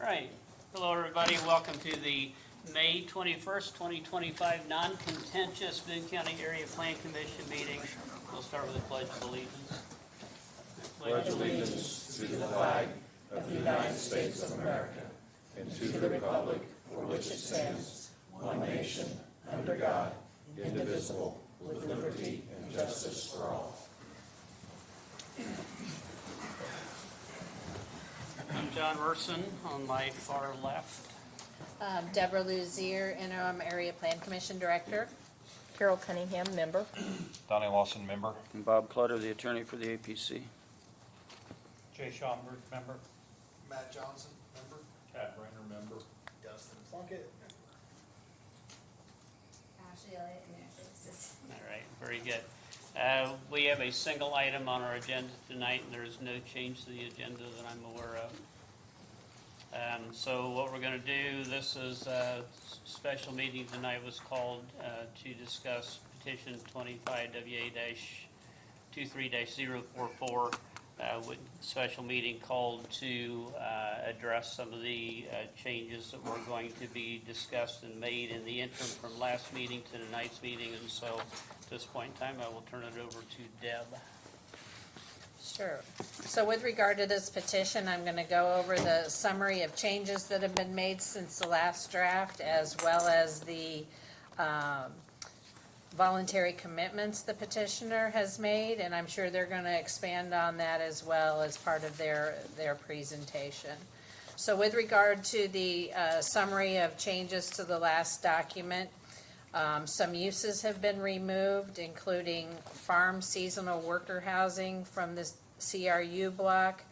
right. Hello, everybody. Welcome to the May 21st, 2025 non-contentious Boone County Area Plan Commission meeting. We'll start with the Pledge of Allegiance. Pledge allegiance to the flag of the United States of America and to the republic for which it stands, one nation, under God, indivisible, with liberty and justice for all. I'm John Urson on my far left. Deborah Luzier, Interim Area Plan Commission Director. Carol Cunningham, member. Donnie Lawson, member. And Bob Clutter, the attorney for the APC. Jay Schomburg, member. Matt Johnson, member. Chad Brenner, member. Dustin Plunkett, member. Ashley Elliott and Ashley Assistant. All right, very good. We have a single item on our agenda tonight, and there is no change to the agenda that I'm aware of. So what we're going to do, this is a special meeting tonight was called to discuss petition 25WA-23-044, with special meeting called to address some of the changes that were going to be discussed and made in the interim from last meeting to tonight's meeting. And so at this point in time, I will turn it over to Deb. Sure. So with regard to this petition, I'm going to go over the summary of changes that have been made since the last draft, as well as the voluntary commitments the petitioner has made, and I'm sure they're going to expand on that as well as part of their presentation. So with regard to the summary of changes to the last document, some uses have been removed, including farm seasonal worker housing from the CRU block,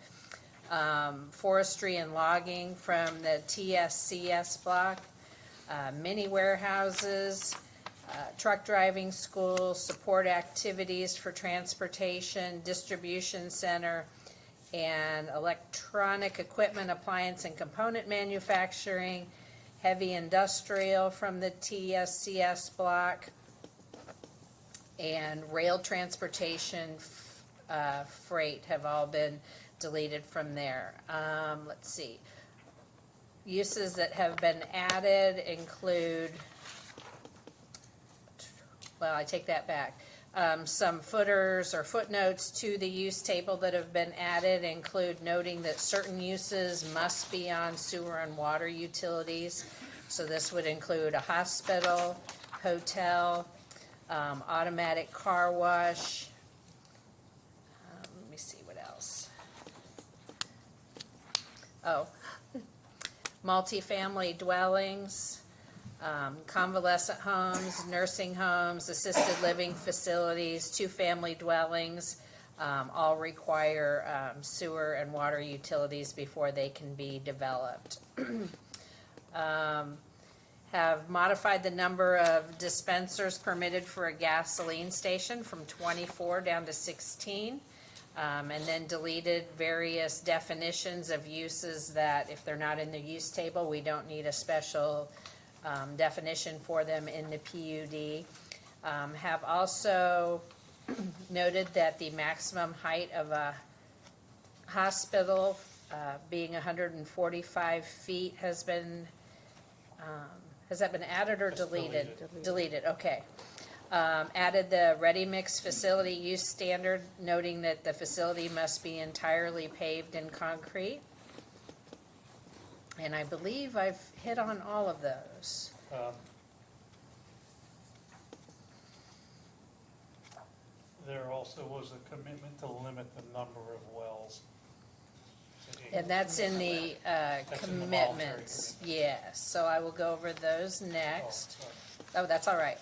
forestry and logging from the TSCS block, mini warehouses, truck driving school, support activities for transportation, distribution center, and electronic equipment, appliance, and component manufacturing, heavy industrial from the TSCS block, and rail transportation, freight have all been deleted from there. Let's see. Uses that have been added include, well, I take that back. Some footers or footnotes to the use table that have been added include noting that certain uses must be on sewer and water utilities. So this would include a hospital, hotel, automatic car wash. Let me see what else. Oh, multifamily dwellings, convalescent homes, nursing homes, assisted living facilities, two-family dwellings, all require sewer and water utilities before they can be developed. Have modified the number of dispensers permitted for a gasoline station from 24 down to 16, and then deleted various definitions of uses that if they're not in the use table, we don't need a special definition for them in the PUD. Have also noted that the maximum height of a hospital being 145 feet has been, has that been added or deleted? Deleted, okay. Added the ready mix facility use standard, noting that the facility must be entirely paved in concrete. And I believe I've hit on all of those. There also was a commitment to limit the number of wells. And that's in the commitments, yes. So I will go over those next. Oh, that's all right.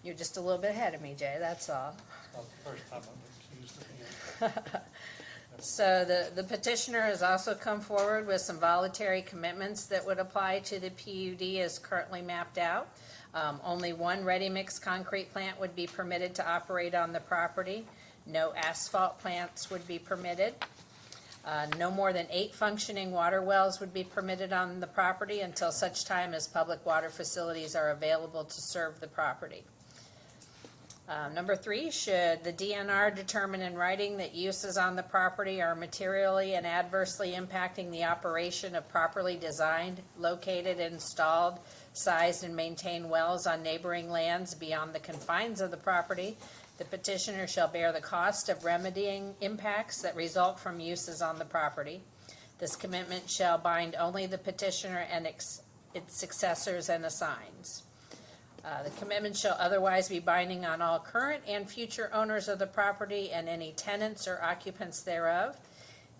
You're just a little bit ahead of me, Jay, that's all. Not the first time I'm accused of being. So the petitioner has also come forward with some voluntary commitments that would apply to the PUD as currently mapped out. Only one ready-mix concrete plant would be permitted to operate on the property. No asphalt plants would be permitted. No more than 8 functioning water wells would be permitted on the property until such time as public water facilities are available to serve the property. Number 3, should the DNR determine in writing that uses on the property are materially and adversely impacting the operation of properly designed, located, installed, sized, and maintained wells on neighboring lands beyond the confines of the property, the petitioner shall bear the cost of remedying impacts that result from uses on the property. This commitment shall bind only the petitioner and its successors and assigns. The commitment shall otherwise be binding on all current and future owners of the property and any tenants or occupants thereof.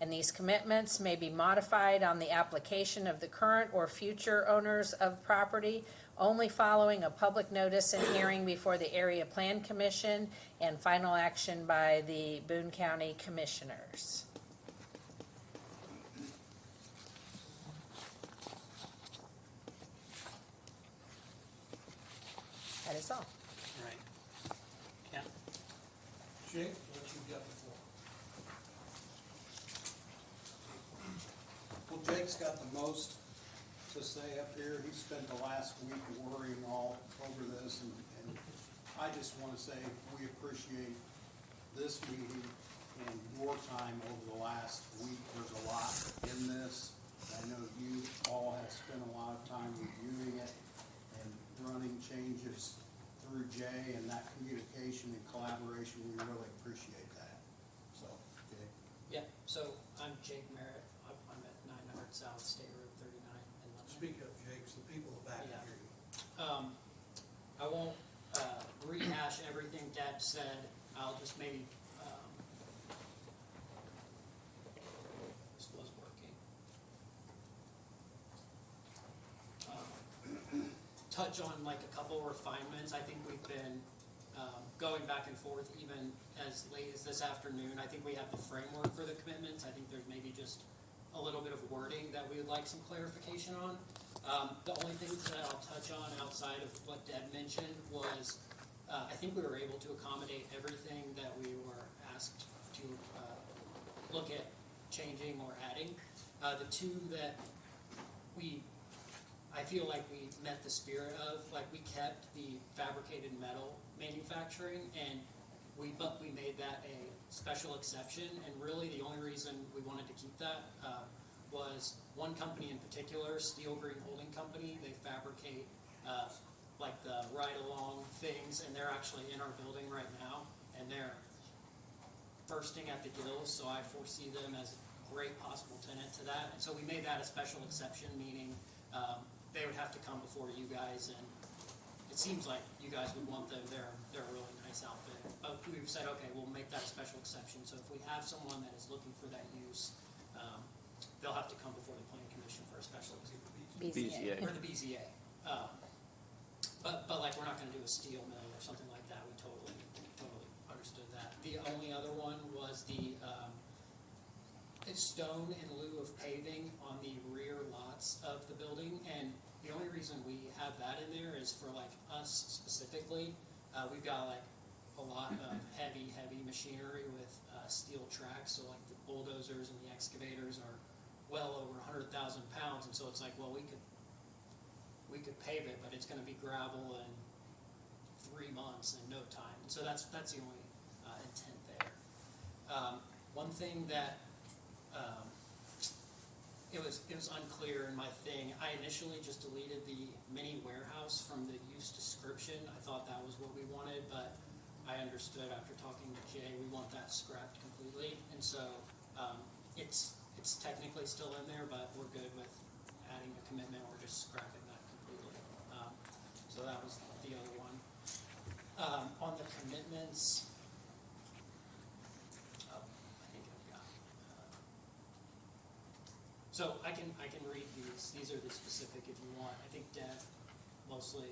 And these commitments may be modified on the application of the current or future owners of property only following a public notice and hearing before the Area Plan Commission and final action by the Boone County Commissioners. That is all. Right. Ken? Jake, what you got before? Well, Jake's got the most to say up here. He spent the last week worrying all over this, and I just want to say we appreciate this meeting and your time over the last week. There's a lot in this. I know you all have spent a lot of time reviewing it and running changes through Jay, and that communication and collaboration, we really appreciate that. So, Jay. Yeah, so I'm Jake Merritt. I'm at 900 South State Road 39 in Lebanon. Speak up, Jake, so people are back Yeah. here. I won't rehash everything Dad said. I'll just maybe, this was working. Touch on like a couple refinements. I think we've been going back and forth even as late as this afternoon. I think we have the framework for the commitments. I think there's maybe just a little bit of wording that we would like some clarification on. The only things that I'll touch on outside of what Deb mentioned was I think we were able to accommodate everything that we were asked to look at changing or adding. The two that I feel like we met the spirit of, like we kept the fabricated metal manufacturing but we made that a special exception, and really the only reason we wanted to keep that was one company in particular, Steel Green Holding Company. They fabricate like the ride-along things, and they're actually in our building right now, and they're bursting at the gills, so I foresee them as a great possible tenant to that. And so we made that a special exception, meaning they would have to come before you guys, and it seems like you guys would want them. They're a really nice outfit. But we've said, okay, we'll make that a special exception. So if we have someone that is looking for that use, they'll have to come before the planning commission for a special BZA. or the BZA. But like we're not going to do a steel mill or something like that. We totally understood that. The only other one was the it's stone in lieu of paving on the rear lots of the building, and the only reason we have that in there is for like us specifically. We've got like a lot of heavy machinery with steel tracks, so like the bulldozers and the excavators are well over 100,000 pounds, and so it's like, well, we could pave it, but it's going to be gravel in 3 months in no time. And so that's the only intent there. One thing that it was unclear in my thing. I initially just deleted the mini warehouse from the use description. I thought that was what we wanted, but I understood after talking to Jay, we want that scrapped completely. And so it's technically still in there, but we're good with adding a commitment or just scrapping that completely. So that was the other one. On the commitments, so I can read these. These are the specific if you want. I think Deb mostly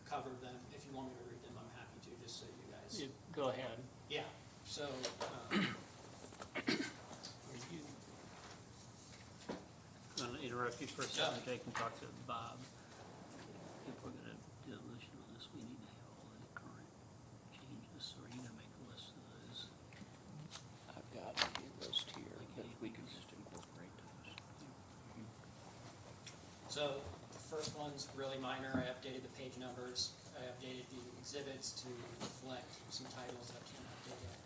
covered them. If you want me to read them, I'm happy to, just so you guys. You go ahead. Yeah. So I'm going to interrupt you for a second, Jake, and talk to Bob. If we're going to demolition on this, we need to have all the current changes, or are you going to make a list of those? I've got a list here, but we can just incorporate those. So the first one's really minor. I updated the page numbers. I updated the exhibits to reflect some titles that came updated.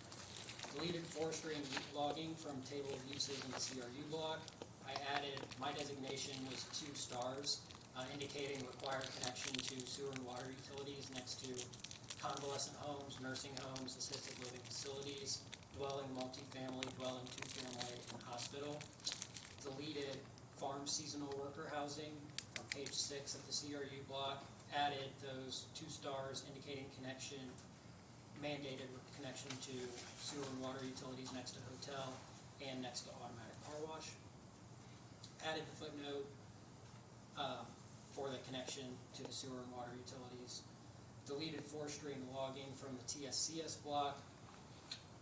Deleted forestry and logging from table of uses in the CRU block. I added, my designation was 2 stars, indicating required connection to sewer and water utilities next to convalescent homes, nursing homes, assisted living facilities, dwelling, multifamily, dwelling, 2-family, and hospital. Deleted farm seasonal worker housing on page 6 of the CRU block. Added those 2 stars indicating connection, mandated connection to sewer and water utilities next to hotel and next to automatic car wash. Added the footnote for the connection to the sewer and water utilities. Deleted forestry and logging from the TSCS block.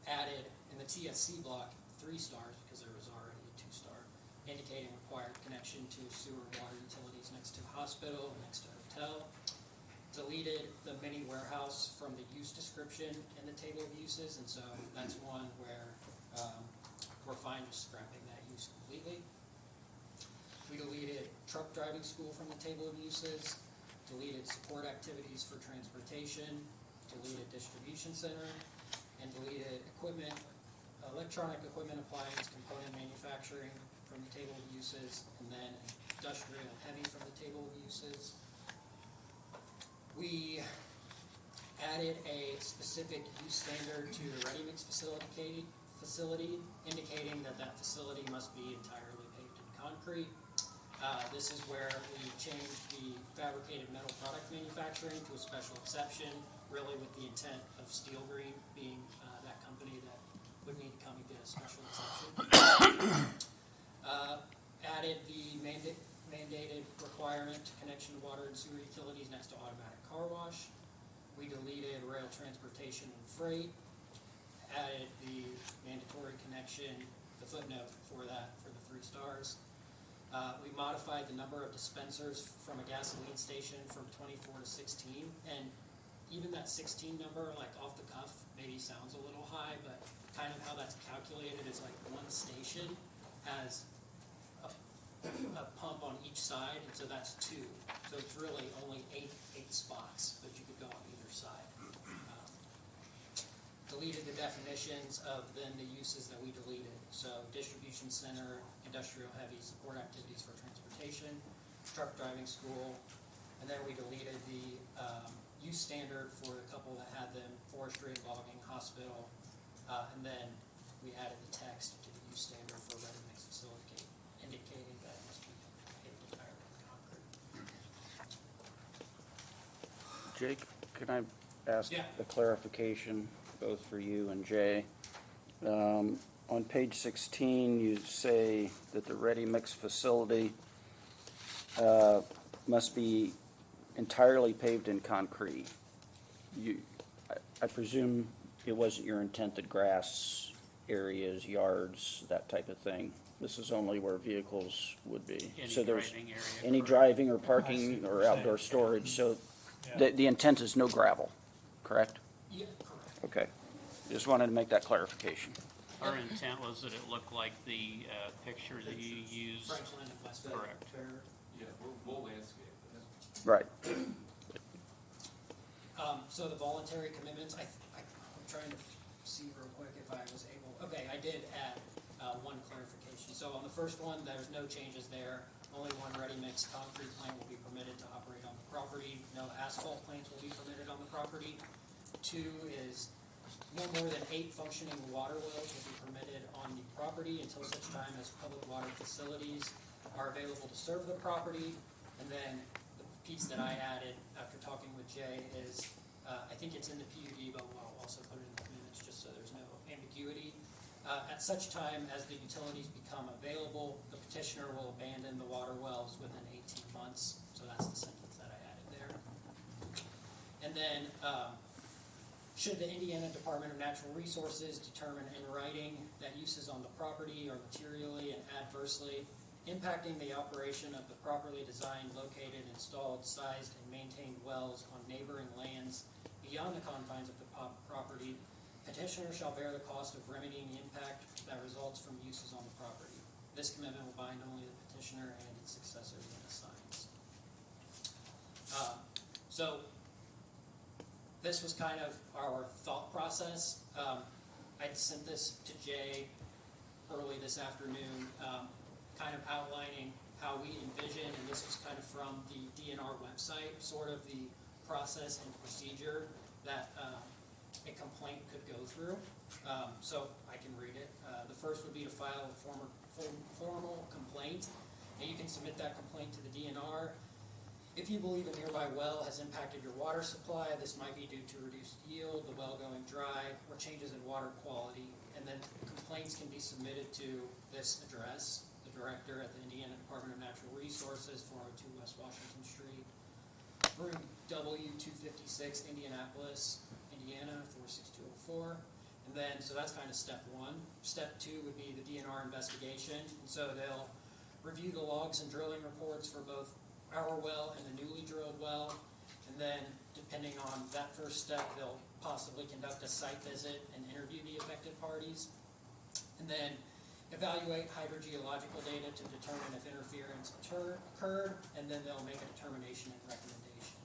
Added in the TSC block 3 stars because there was already a 2-star, indicating required connection to sewer and water utilities next to hospital, next to hotel. Deleted the mini warehouse from the use description in the table of uses, and so that's one where we're fine just scrapping that use completely. We deleted truck driving school from the table of uses, deleted support activities for transportation, deleted distribution center, and deleted equipment, electronic equipment, appliance, component manufacturing from the table of uses, and then industrial heavy from the table of uses. We added a specific use standard to the ready-mix facility, indicating that that facility must be entirely paved in concrete. This is where we changed the fabricated metal product manufacturing to a special exception, really with the intent of Steel Green being that company that would need to come and get a special exception. Added the mandated requirement to connection to water and sewer utilities next to automatic car wash. We deleted rail transportation and freight. Added the mandatory connection, the footnote for that for the 3 stars. We modified the number of dispensers from a gasoline station from 24 to 16, and even that 16 number, like off the cuff, maybe sounds a little high, but kind of how that's calculated is like one station has a pump on each side, and so that's 2. So it's really only eight spots, but you could go on either side. Deleted the definitions of then the uses that we deleted. So distribution center, industrial heavy, support activities for transportation, truck driving school, and then we deleted the use standard for the couple that had them, forestry, logging, hospital, and then we added the text to the use standard for ready-mix facility, indicating that it must be paved entirely in concrete. Jake, can I ask Yeah. a clarification, both for you and Jay? On page 16, you say that the ready-mix facility must be entirely paved in concrete. I presume it wasn't your intent that grass areas, yards, that type of thing. This is only where vehicles would be. Any So there's driving area, any correct. driving or I see parking what or you're outdoor saying. storage, so Yeah. the intent is no gravel, correct? Yeah, correct. Okay, just wanted to make that clarification. Our intent was that it looked like the picture that you used. Franklin and West Correct. Fair. Yeah, we'll landscape this. Right. So the voluntary commitments, I'm trying to see real quick if I was able, okay, I did add one clarification. So on the first one, there's no changes there. Only one ready-mix concrete plant will be permitted to operate on the property. No asphalt plants will be permitted on the property. 2 is no more than 8 functioning water wells will be permitted on the property until such time as public water facilities are available to serve the property. And then the piece that I added after talking with Jay is, I think it's in the PUD, but we'll also put it in the minutes just so there's no ambiguity. At such time as the utilities become available, the petitioner will abandon the water wells within 18 months. So that's the sentence that I added there. And then, should the Indiana Department of Natural Resources determine in writing that uses on the property are materially and adversely impacting the operation of the properly designed, located, installed, sized, and maintained wells on neighboring lands beyond the confines of the property, petitioner shall bear the cost of remedying the impact that results from uses on the property. This commitment will bind only the petitioner and its successors and assigns. So this was kind of our thought process. I sent this to Jay early this afternoon, kind of outlining how we envision, and this was kind of from the DNR website, sort of the process and procedure that a complaint could go through. So I can read it. The first would be to file a formal complaint, and you can submit that complaint to the DNR. If you believe a nearby well has impacted your water supply, this might be due to reduced yield, the well going dry, or changes in water quality. And then complaints can be submitted to this address, the director at the Indiana Department of Natural Resources, 402 West Washington Street, room W256, Indianapolis, Indiana, 46204. And then, so that's kind of step one. Step two would be the DNR investigation. And so they'll review the logs and drilling reports for both our well and the newly drilled well, and then depending on that first step, they'll possibly conduct a site visit and interview the affected parties, and then evaluate hydrogeological data to determine if interference occurred, and then they'll make a determination and recommendation.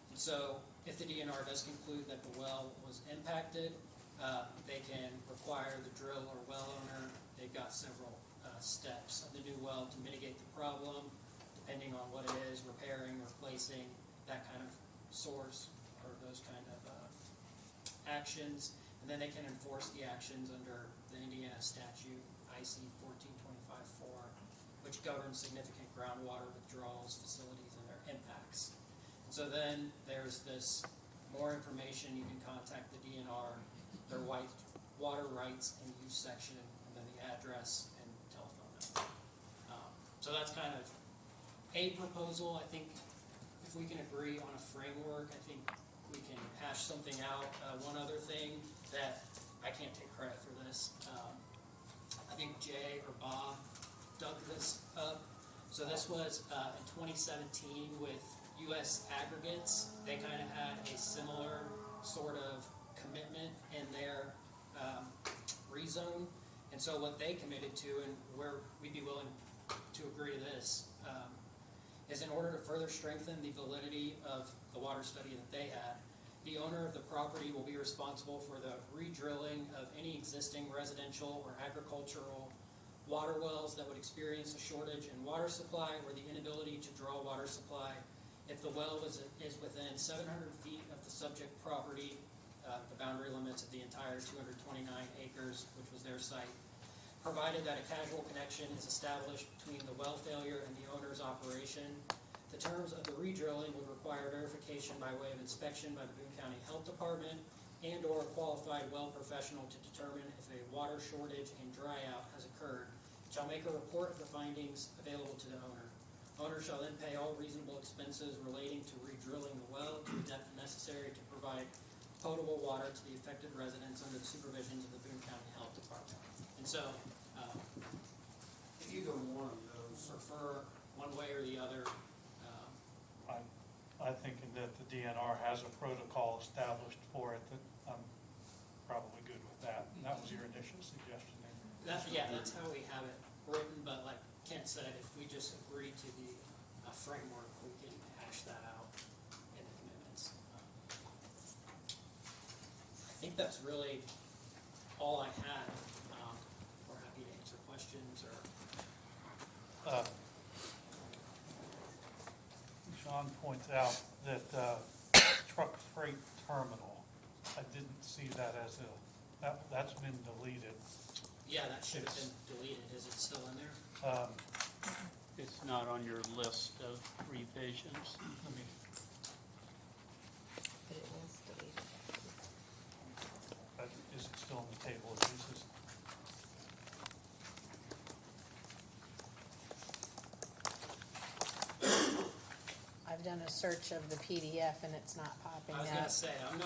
And so if the DNR does conclude that the well was impacted, they can require the drill or well owner, they've got several steps of the new well to mitigate the problem, depending on what it is, repairing, replacing, that kind of source, or those kind of actions. And then they can enforce the actions under the Indiana statute, IC 1425-4, which governs significant groundwater withdrawals, facilities, and their impacts. So then there's this more information. You can contact the DNR, their water rights and use section, and then the address and telephone number. So that's kind of a proposal. I think if we can agree on a framework, I think we can hash something out. One other thing that I can't take credit for this, I think Jay or Bob dug this up. So this was in 2017 with U.S. Aggregates. They kind of had a similar sort of commitment in their rezone. And so what they committed to, and where we'd be willing to agree to this, is in order to further strengthen the validity of the water study that they had, the owner of the property will be responsible for the re-drilling of any existing residential or agricultural water wells that would experience a shortage in water supply or the inability to draw water supply if the well is within 700 feet of the subject property, the boundary limits of the entire 229 acres, which was their site, provided that a casual connection is established between the well failure and the owner's operation. The terms of the re-drilling would require verification by way of inspection by the Boone County Health Department and or a qualified well professional to determine if a water shortage and dryout has occurred, shall make a report of the findings available to the owner. Owner shall then pay all reasonable expenses relating to re-drilling the well to the depth necessary to provide potable water to the affected residents under the supervisions of the Boone County Health Department. And so, if you Either one of those. prefer one way or the other, I think that the DNR has a protocol established for it, that I'm probably good with that. And that was your initial suggestion there. that's how we have it written, but like Kent said, if we just agree to the framework, we can hash that out in the commitments. I think that's really all I had. We're happy to answer questions or. Sean points out that truck freight terminal, I didn't see that as that's been deleted. Yeah, that should have been deleted. Is it still in there? It's not on your list of revisions. Let me, But it was deleted. is it still on the table of uses? I've done a search of the PDF and it's not popping I was gonna up. say, I'm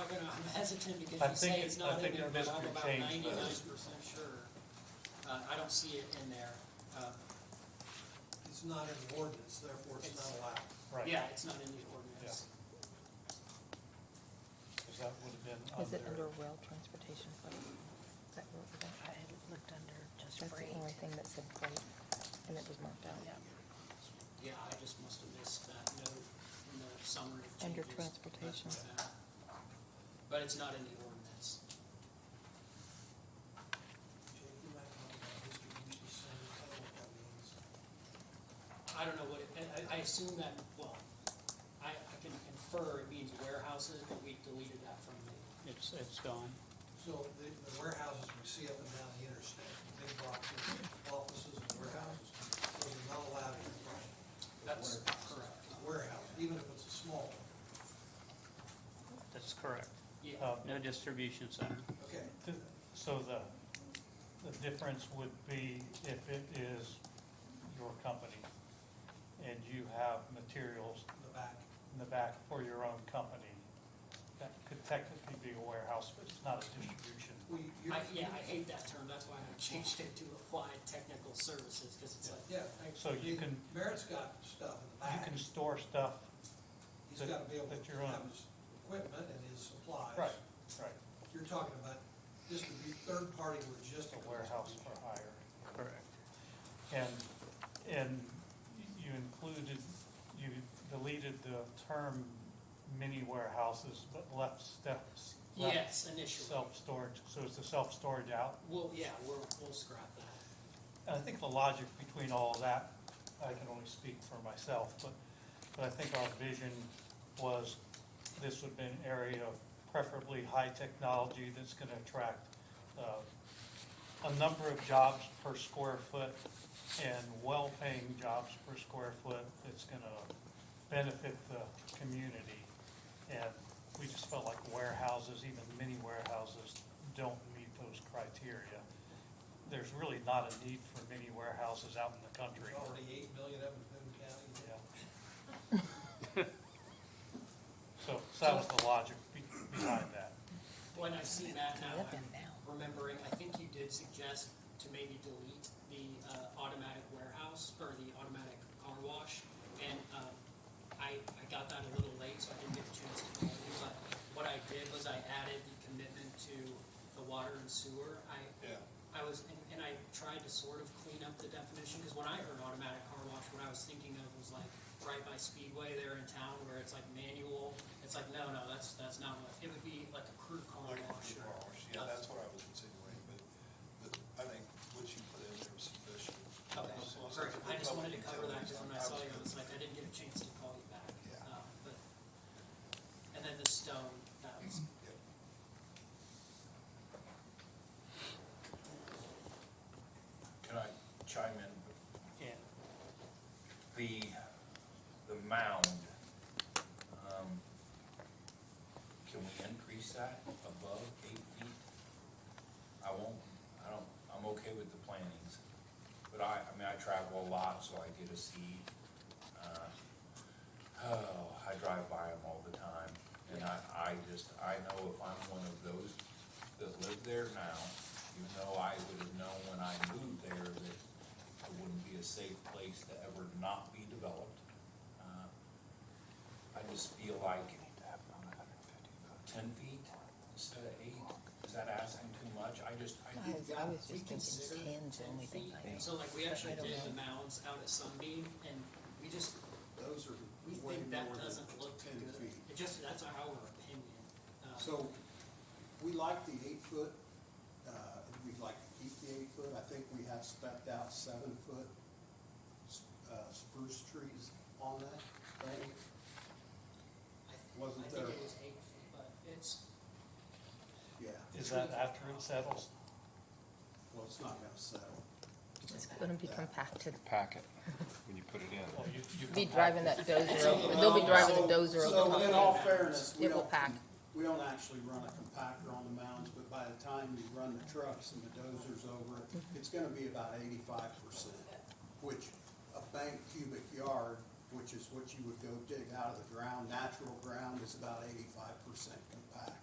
hesitant because I you say think it's it- not I think in there, it but missed I'm your about change, 99% sure. I don't see it in there. It's not in the ordinance, therefore it's not allowed. Right. Yeah, it's not in the ordinance. Because that would have been Is it under under, rail transportation freight? Is that what we're I had looked under just That's the freight. only thing that said freight, and it was marked out. Yeah. Yeah, I just must have missed that note in the summary of changes. Under transportation. That's my bad. but it's not in the ordinance. Jake, you might talk about distribution center, tell what that means. I don't know what it, I assume that, well, I can infer it means warehouses, but we deleted that from the, It's gone. So the warehouses we see up and down the interstate, big boxes, offices and warehouses, those are not allowed in the project. that's correct. Warehouse, even if it's a small one. That's correct. Yeah, No distribution center. Okay, So the difference would be if it is your company and you have materials the back. in the back for your own company, that could technically be a warehouse, but it's not a distribution. I hate that term, that's why I changed it to applied technical services, because it's like, Yeah. So you can, Merritt's got stuff in the you back. can store stuff, He's gotta be able that to you're on. have his equipment and his supplies. right, right, You're talking about third-party logistics. a warehouse for hire. Correct. And you included, you deleted the term mini warehouses, but left steps. yes, initially. Self-storage, so is the self-storage out? Well, yeah, we'll scrap that. And I think the logic between all of that, I can only speak for myself, but I think our vision was this would be an area of preferably high technology that's gonna attract a number of jobs per square foot and well-paying jobs per square foot that's gonna benefit the community. And we just felt like warehouses, even mini warehouses, don't meet those criteria. There's really not a need for mini warehouses out in the country. There's already 8 million of them in Boone County. Yeah. So that was the logic behind that. When I see that now, Live in now. I'm remembering, I think you did suggest to maybe delete the automatic warehouse, or the automatic car wash, and I got that a little late, so I didn't get a chance to call you, but what I did was I added the commitment to the water and sewer. I was, and I tried to sort of clean up the definition, because when I heard automatic car wash, what I was thinking of was like right by Speedway there in town, where it's like manual. It's like, no, that's not what, it would be like a crew car Like a wash. car wash, yeah, that's what I was insinuating, but I think what you put in there was sufficient. Okay, great. I just wanted to cover that, because when I saw you, I was like, I didn't get a chance to call you back. Yeah. But, and then the stone, that was, Yep. Can I chime in? Yeah. The mound, can we increase that above 8 feet? I'm okay with the plantings, but I mean, I travel a lot, so I get to see, I drive by them all the time, and I know if I'm one of those that live there now, even though I would have known when I moved there that it wouldn't be a safe place to ever not be developed. I just feel like 10 feet instead of 8, is that asking too much? I I was we just thinking considered 10's the only thing I know. so like, we actually I don't did know. the mounds out at Sunbeam, and we just, Those are we way think that more than doesn't look 10 good. feet. It just, that's our opinion. So, we like the 8 foot, we'd like to keep the 8 foot. I think we have spec'd out 7 foot spruce trees on that thing. Wasn't I think there? it was 8 feet, but it's, Yeah, Is that after it settles? well, it's not gonna settle. It's gonna be compacted. Packet, when you put it in. Well, you Be compact driving it. that dozer over, they'll be driving the dozer So over in top all of it. fairness, It will pack. we don't actually run a compactor on the mounds, but by the time you run the trucks and the dozers over it, it's gonna be about 85%, which a bank cubic yard, which is what you would go dig out of the ground, natural ground, is about 85% compact.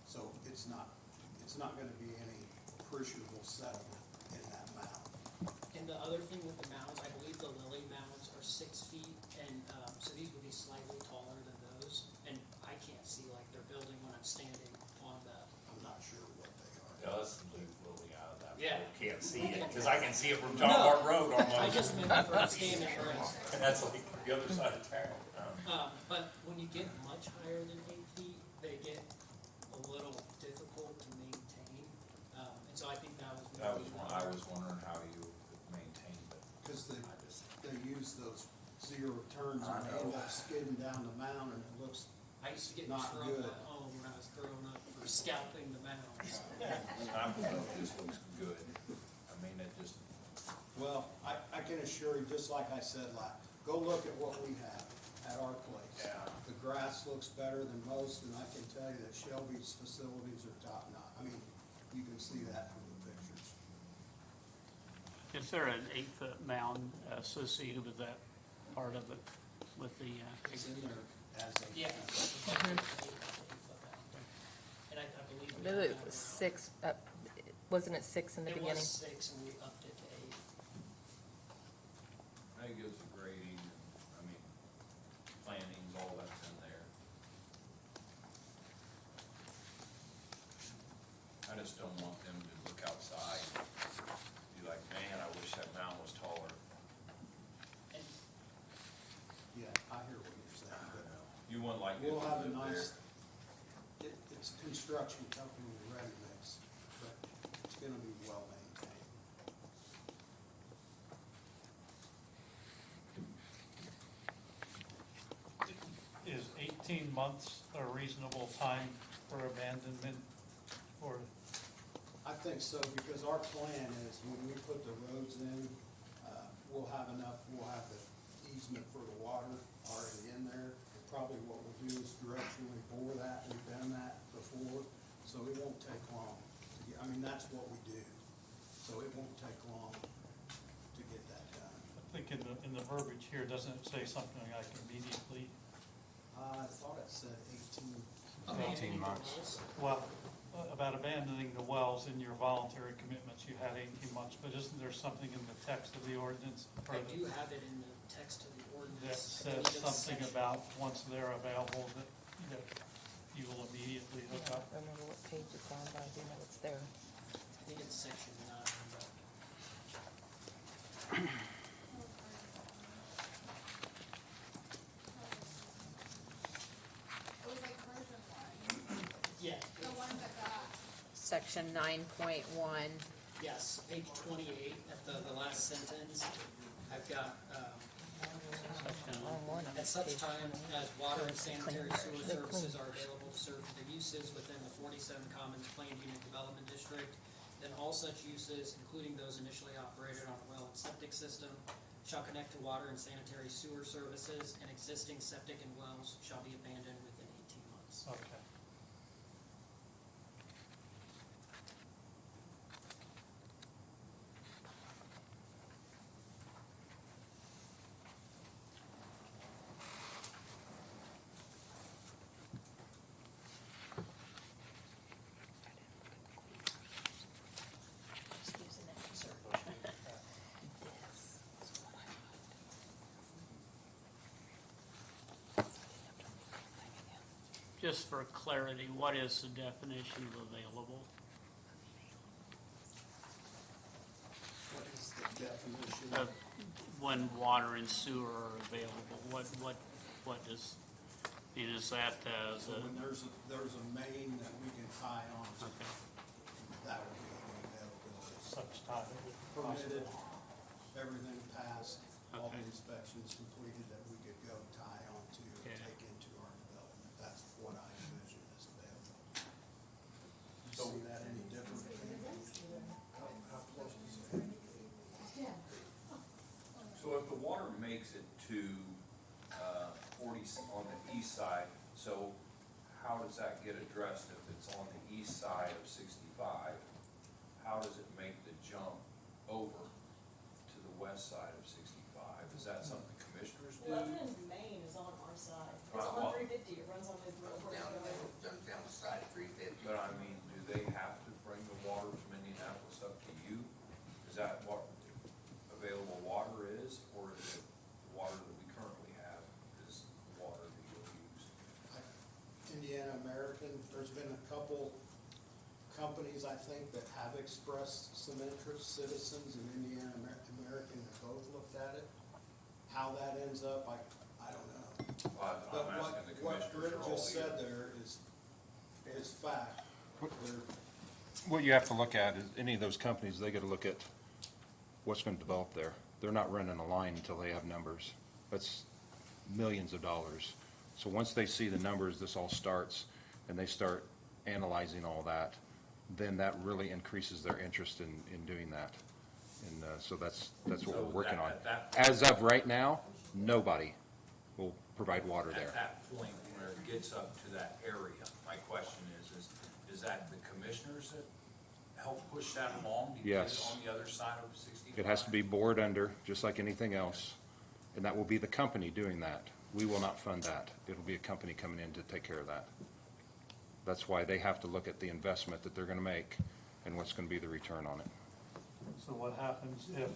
So it's not gonna be any appreciable settlement in that mound. and the other thing with the mounds, I believe the lily mounds are 6 feet, and, so these would be slightly taller than those, and I can't see like they're building when I'm standing on the, I'm not sure what they are. Yeah, let's leave Lily out of that. Yeah. Can't see it, because I can see it from John Hart Road I almost. just meant for standing where it's, And that's like the other side of town. but when you get much higher than 8 feet, they get little difficult to maintain. And so I think that was. That was one, I was wondering how you maintained it. Cause I just, they use those zero turns and they end up skidding down the mound and it looks, I used to get in Not trouble good. at home when I was growing up for scalping the mounds. I don't know if this looks good. I mean, it just, well, I can assure you, just like I said go look at what we have at our place. Yeah. The grass looks better than most, and I can tell you that Shelby's facilities are top notch. I mean, you can see that from the pictures. Is there an 8-foot mound associated with that part of it, with the, It's in there as a. Yeah. And I believe. we Really, it have was that 6, wasn't it 6 in the now. It beginning? was 6 and we upped it to 8. that gives the grading, I mean, plantings, all that's in there. I just don't want them to look outside, be like, man, I wish that mountain was taller. And Yeah, I hear what you're saying, but You wouldn't like it we'll to have a live nice, there. it's a construction company, ready mix, but it's gonna be well maintained. Is 18 months a reasonable time for abandonment, or, I think so, because our plan is when we put the roads in, we'll have the easement for the water already in there. And probably what we'll do is directionally bore that, we've done that before, so it won't take long. I mean, that's what we do, so it won't take long to get that done. I think in the verbiage here, doesn't it say something like immediately? I thought it said 18. 18 months. Well, about abandoning the wells in your voluntary commitments, you had 18 months, but isn't there something in the text of the ordinance? I do have it in the text of the That ordinance. I says believe it's something section- about, once they're available, that you will immediately I hook don't up. remember what page it's on, but I do know it's there. I think it's section 9, but It was like version one, yeah, the one that got, Section 9.1. yes, page 28 at the last sentence. I've got, Wrong one. I'm at on such page time 20. as water and sanitary sewer They're services clean. are available to serve the uses within the 47 Commons Planned Unit Development District, then all such uses, including those initially operated on a well and septic system, shall connect to water and sanitary sewer services, and existing septic and wells shall be abandoned within 18 months. Okay. Excuse an excerpt. This is what I liked. just for clarity, what is the definition of available? What is the definition? Of when water and sewer are available, what is, is that, So when there's a main that we can tie on to, okay. that would be the availability. Such time it would be Permitted, possible. everything passed, all the Okay. inspections completed that we could go tie on to and Okay. take into our development. That's what I envision as available. You So- see that any different? How close is it? So if the water makes it to 40 on the east side, so how does that get addressed if it's on the east side of 65? How does it make the jump over to the west side of 65? Is that something commissioners do? Lebanon's main is on our side. It's Right, on well- 350, it runs on the road. Down the side of 350. But I mean, do they have to bring the water from Indianapolis up to you? Is that what available water is, or is it the water that we currently have is the water that you'll use? Indiana American, there's been a couple companies, I think, that have expressed some interest, Citizens and Indiana American have both looked at it. How that ends up, I don't know. Well, But I'm asking the what commissioners Rick are all just said ears. there is, it's fact. They're- What you have to look at is, any of those companies, they gotta look at what's gonna develop there. They're not running a line until they have numbers. That's millions of dollars. So once they see the numbers, this all starts, and they start analyzing all that, then that really increases their interest in doing that. And, so that's what we're working on. As of right now, nobody will provide water there. At that point, where it gets up to that area, my question is that the commissioners that help push that along? To get it Yes. on the other side of 65? It has to be bored under, just like anything else, and that will be the company doing that. We will not fund that. It'll be a company coming in to take care of that. That's why they have to look at the investment that they're gonna make and what's gonna be the return on it. So what happens if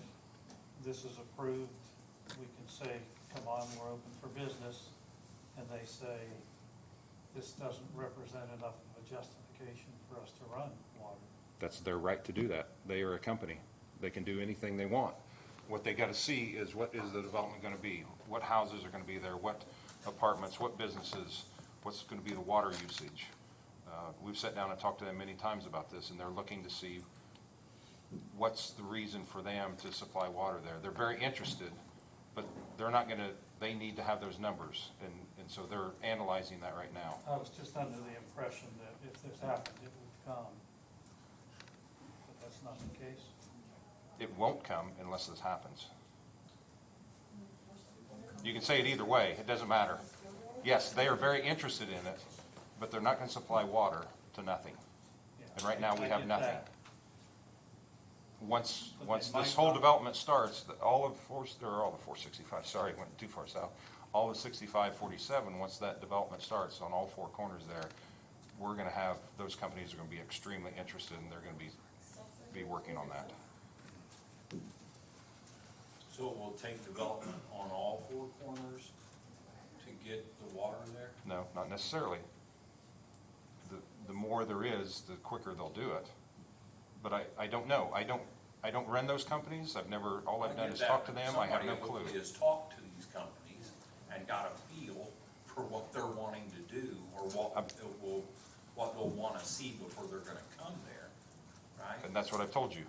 this is approved? We can say, come on, we're open for business, and they say, this doesn't represent enough of a justification for us to run water. That's their right to do that. They are a company. They can do anything they want. What they gotta see is, what is the development gonna be? What houses are gonna be there? What apartments, what businesses? What's gonna be the water usage? We've sat down and talked to them many times about this, and they're looking to see what's the reason for them to supply water there. They're very interested, but they're not gonna, they need to have those numbers, and so they're analyzing that right now. I was just under the impression that if this happened, it would come. But that's not the case. It won't come unless this happens. You can say it either way, it doesn't matter. Yes, they are very interested in it, but they're not gonna supply water to nothing. Yeah, And right now, we I have get nothing. that. Once But they this might whole not. development starts, all of 465, sorry, went too far south. All of 6547, once that development starts on all four corners there, we're gonna have, those companies are gonna be extremely interested, and they're gonna be working on that. So it will take development on all four corners to get the water there? No, not necessarily. The more there is, the quicker they'll do it. But I don't know. I don't run those companies. I've never, all I've done is talk to them. I have no clue. Somebody has talked to these companies and got a feel for what they're wanting to do, or what they'll wanna see before they're gonna come there, right? And that's what I've told you.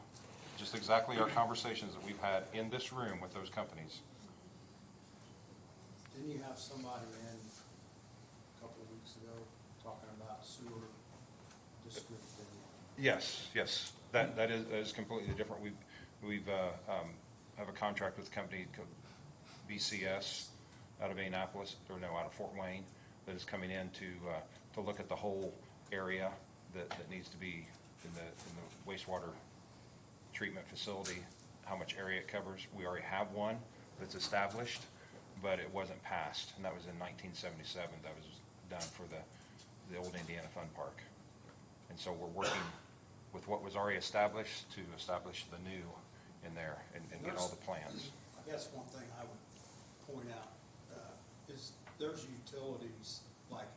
Just exactly our conversations that we've had in this room with those companies. Didn't you have somebody in a couple of weeks ago talking about sewer district? Yes, yes. That is completely different. We've have a contract with a company called BCS out of Annapolis, or no, out of Fort Wayne, that is coming in to look at the whole area that needs to be in the wastewater treatment facility, how much area it covers. We already have one that's established, but it wasn't passed, and that was in 1977. That was done for the old Indiana Fun Park. And so we're working with what was already established to establish the new in there and get all the plans. I guess one thing I would point out is there's utilities, like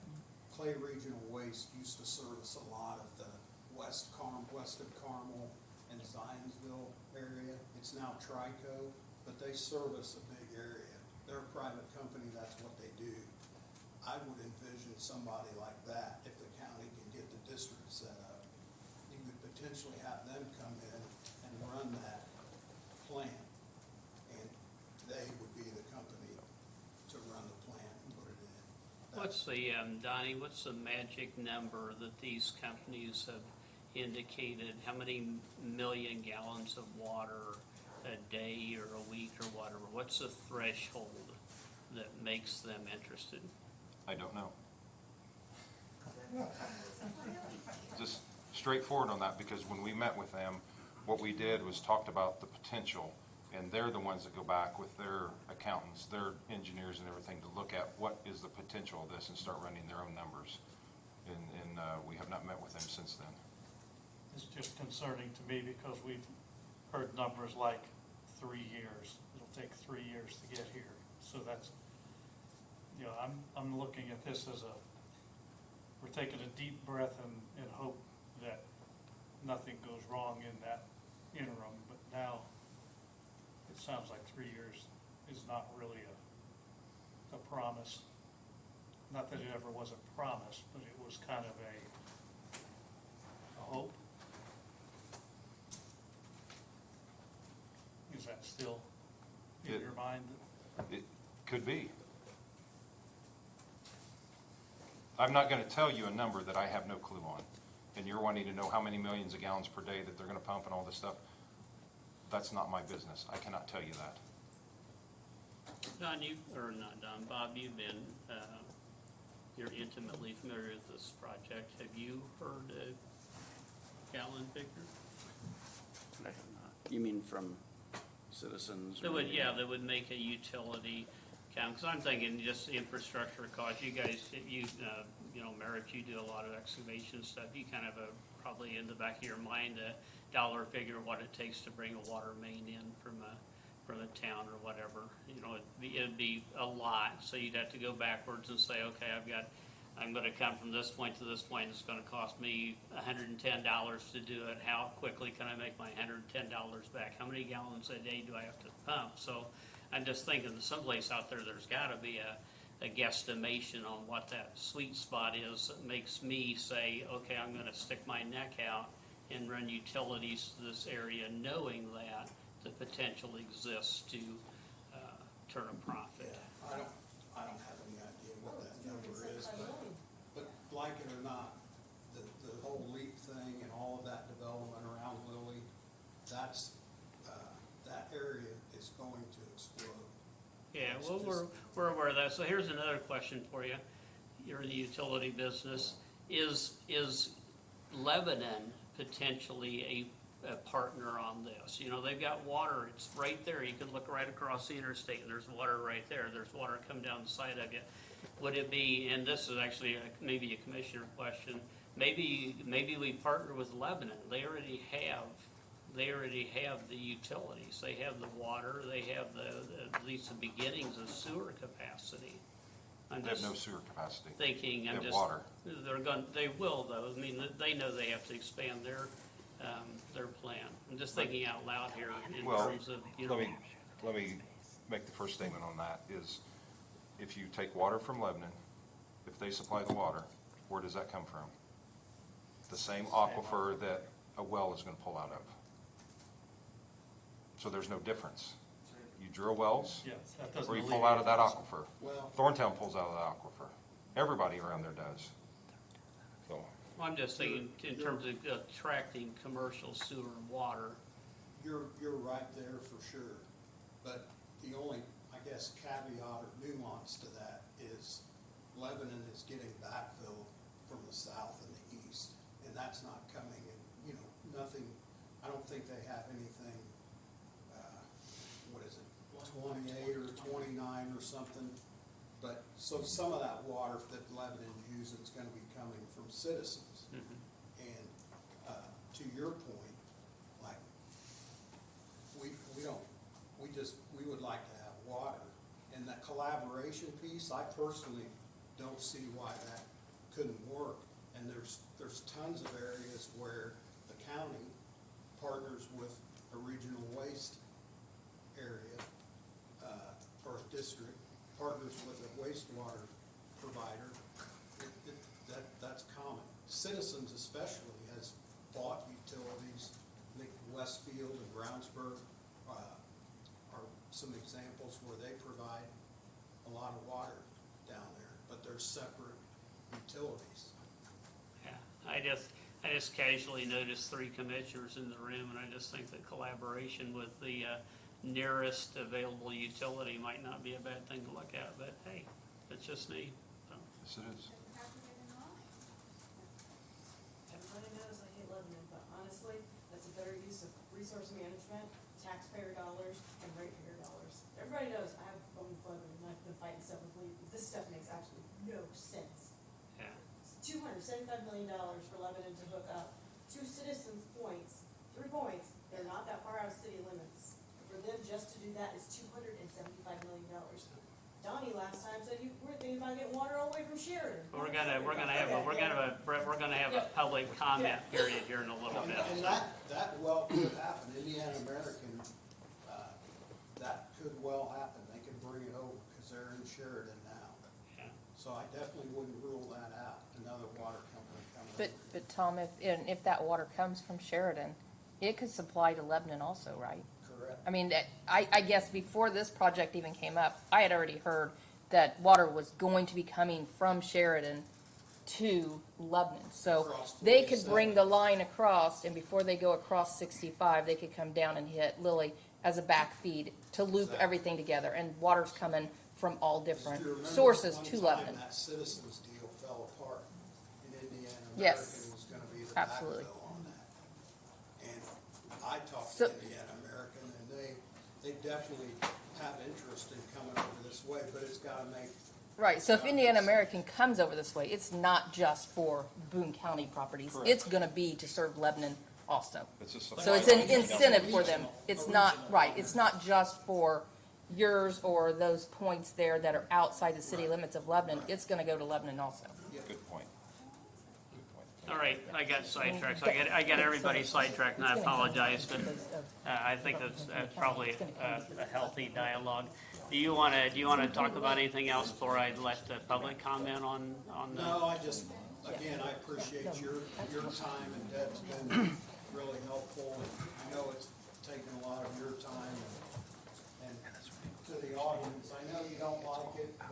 Clay Regional Waste used to service a lot of the west of Carmel and Zionsville area. It's now Trico, but they service a big area. They're a private company, that's what they do. I would envision somebody like that, if the county can get the district set up, you would potentially have them come in and run that plant, and they would be the company to run the plant and put it in. What's the, Donnie, what's the magic number that these companies have indicated? How many million gallons of water a day or a week or whatever? What's the threshold that makes them interested? I don't know. Just straightforward on that, because when we met with them, what we did was talked about the potential, and they're the ones that go back with their accountants, their engineers and everything to look at what is the potential of this and start running their own numbers. And we have not met with them since then. It's just concerning to me because we've heard numbers like 3 years. It'll take 3 years to get here. So that's, you know, I'm looking at this as we're taking a deep breath and hope that nothing goes wrong in that interim. But now it sounds like 3 years is not really a promise. Not that it ever was a promise, but it was kind of hope. Is that still in It- your mind? It could be. I'm not gonna tell you a number that I have no clue on, and you're wanting to know how many millions of gallons per day that they're gonna pump and all this stuff. That's not my business. I cannot tell you that. Don, or not Don, Bob, you've been, you're intimately familiar with this project. Have you heard a gallon figure? I have not. You mean from citizens? That or- would, yeah, that would make a utility count, because I'm thinking just infrastructure costs. You guys, you know, Merritt, you do a lot of excavation stuff. You kind of probably in the back of your mind, a dollar figure what it takes to bring a water main in from a town or whatever. You know, it'd be a lot, so you'd have to go backwards and say, okay, I'm gonna come from this point to this point, it's gonna cost me $110 to do it. How quickly can I make my $110 back? How many gallons a day do I have to pump? So I'm just thinking, someplace out there, there's gotta be a guesstimation on what that sweet spot is that makes me say, okay, I'm gonna stick my neck out and run utilities to this area, knowing that the potential exists to turn a profit. I don't have any idea what that number is, but like it or not, the whole LEAP thing and all of that development around Lilly, that area is going to explode. Yeah, It's well, just- we're aware of that. So here's another question for you. You're in the utility business. Is Lebanon potentially a partner on this? You know, they've got water, it's right there. You can look right across the interstate and there's water right there. There's water coming down the side of you. Would it be, and this is actually maybe a commissioner question, maybe we partner with Lebanon. They already have the utilities. They have the water, they have at least the beginnings of sewer capacity. I'm They have just no sewer capacity. thinking, They I'm have just. water. They will though. I mean, they know they have to expand their plan. I'm just thinking out loud here in Well, terms of, you know. let me make the first statement on that is, if you take water from Lebanon, if they supply the water, where does that come from? The same aquifer that a well is gonna pull out of. So there's no difference. You drill wells, Yes, that doesn't. or you pull out of that alleviate aquifer. Well, Thorntown pulls out of the aquifer. Everybody around there does. So, I'm just thinking in terms of attracting commercial sewer and water. you're right there for sure, but the only, I guess, caveat or nuance to that is Lebanon is getting backfill from the south and the east, and that's not coming, and, you know, nothing, I don't think they have anything, what is it, 28 or 29 or something, but, so some of that water that Lebanon's using is gonna be coming from citizens. And, to your point, like, we would like to have water. And that collaboration piece, I personally don't see why that couldn't work. And there's tons of areas where the county partners with a regional waste area, or a district, partners with a wastewater provider. That's common. Citizens especially has bought utilities. I think Westfield and Brownsburg are some examples where they provide a lot of water down there, but they're separate utilities. Yeah, I just casually noticed 3 commissioners in the room, and I just think that collaboration with the nearest available utility might not be a bad thing to look at, but hey, it's just me. So. yes it is. Doesn't have to get in line. Everybody knows I hate Lebanon, but honestly, that's a better use of resource management, taxpayer dollars, and ratepayer dollars. Everybody knows I have a problem with Lebanon, and I've been fighting stuff with Lee, but this stuff makes absolutely no sense. Yeah. It's $275 million for Lebanon to hook up 2 citizens' points, 3 points, they're not that far out of city limits. For them just to do that is $275 million. Donnie last time said you were thinking about getting water all the way from Sheridan. We're gonna have a public comment period here in a little bit. And that well could happen. Indiana American, that could well happen. They could bring it over because they're in Sheridan now. Yeah. So I definitely wouldn't rule that out, another water company coming But Tom, if that water comes from Sheridan, it could supply to Lebanon also, right? Correct. I mean, I guess before this project even came up, I had already heard that water was going to be coming from Sheridan to Lebanon. So Across they could 47. bring the line across, and before they go across 65, they could come down and hit Lily as a back feed to loop Exactly. everything together. And water's coming from all different Do you remember sources one to time Lebanon. That Citizens deal fell apart in Indiana. Yes. American was gonna be the Absolutely. backfill on that. And I talked So- to Indiana American, and they definitely have interest in coming over this way, but it's gotta make, Right, so if Indiana American comes over this way, it's not just for Boone County properties. Correct. It's gonna be to serve Lebanon also. It's a So it's an incentive for them. It's not, right, it's not just for yours or those points there that are outside the city limits of Lebanon. It's gonna go to Lebanon also. Good point. All right, I got sidetracked. I got everybody sidetracked, and I apologize, but I think that's probably a healthy dialogue. Do you wanna talk about anything else before I let the public comment on the? no, I just, again, I appreciate your time, and Deb's been really helpful. And I know it's taken a lot of your time, and to the audience, I know you don't like it, but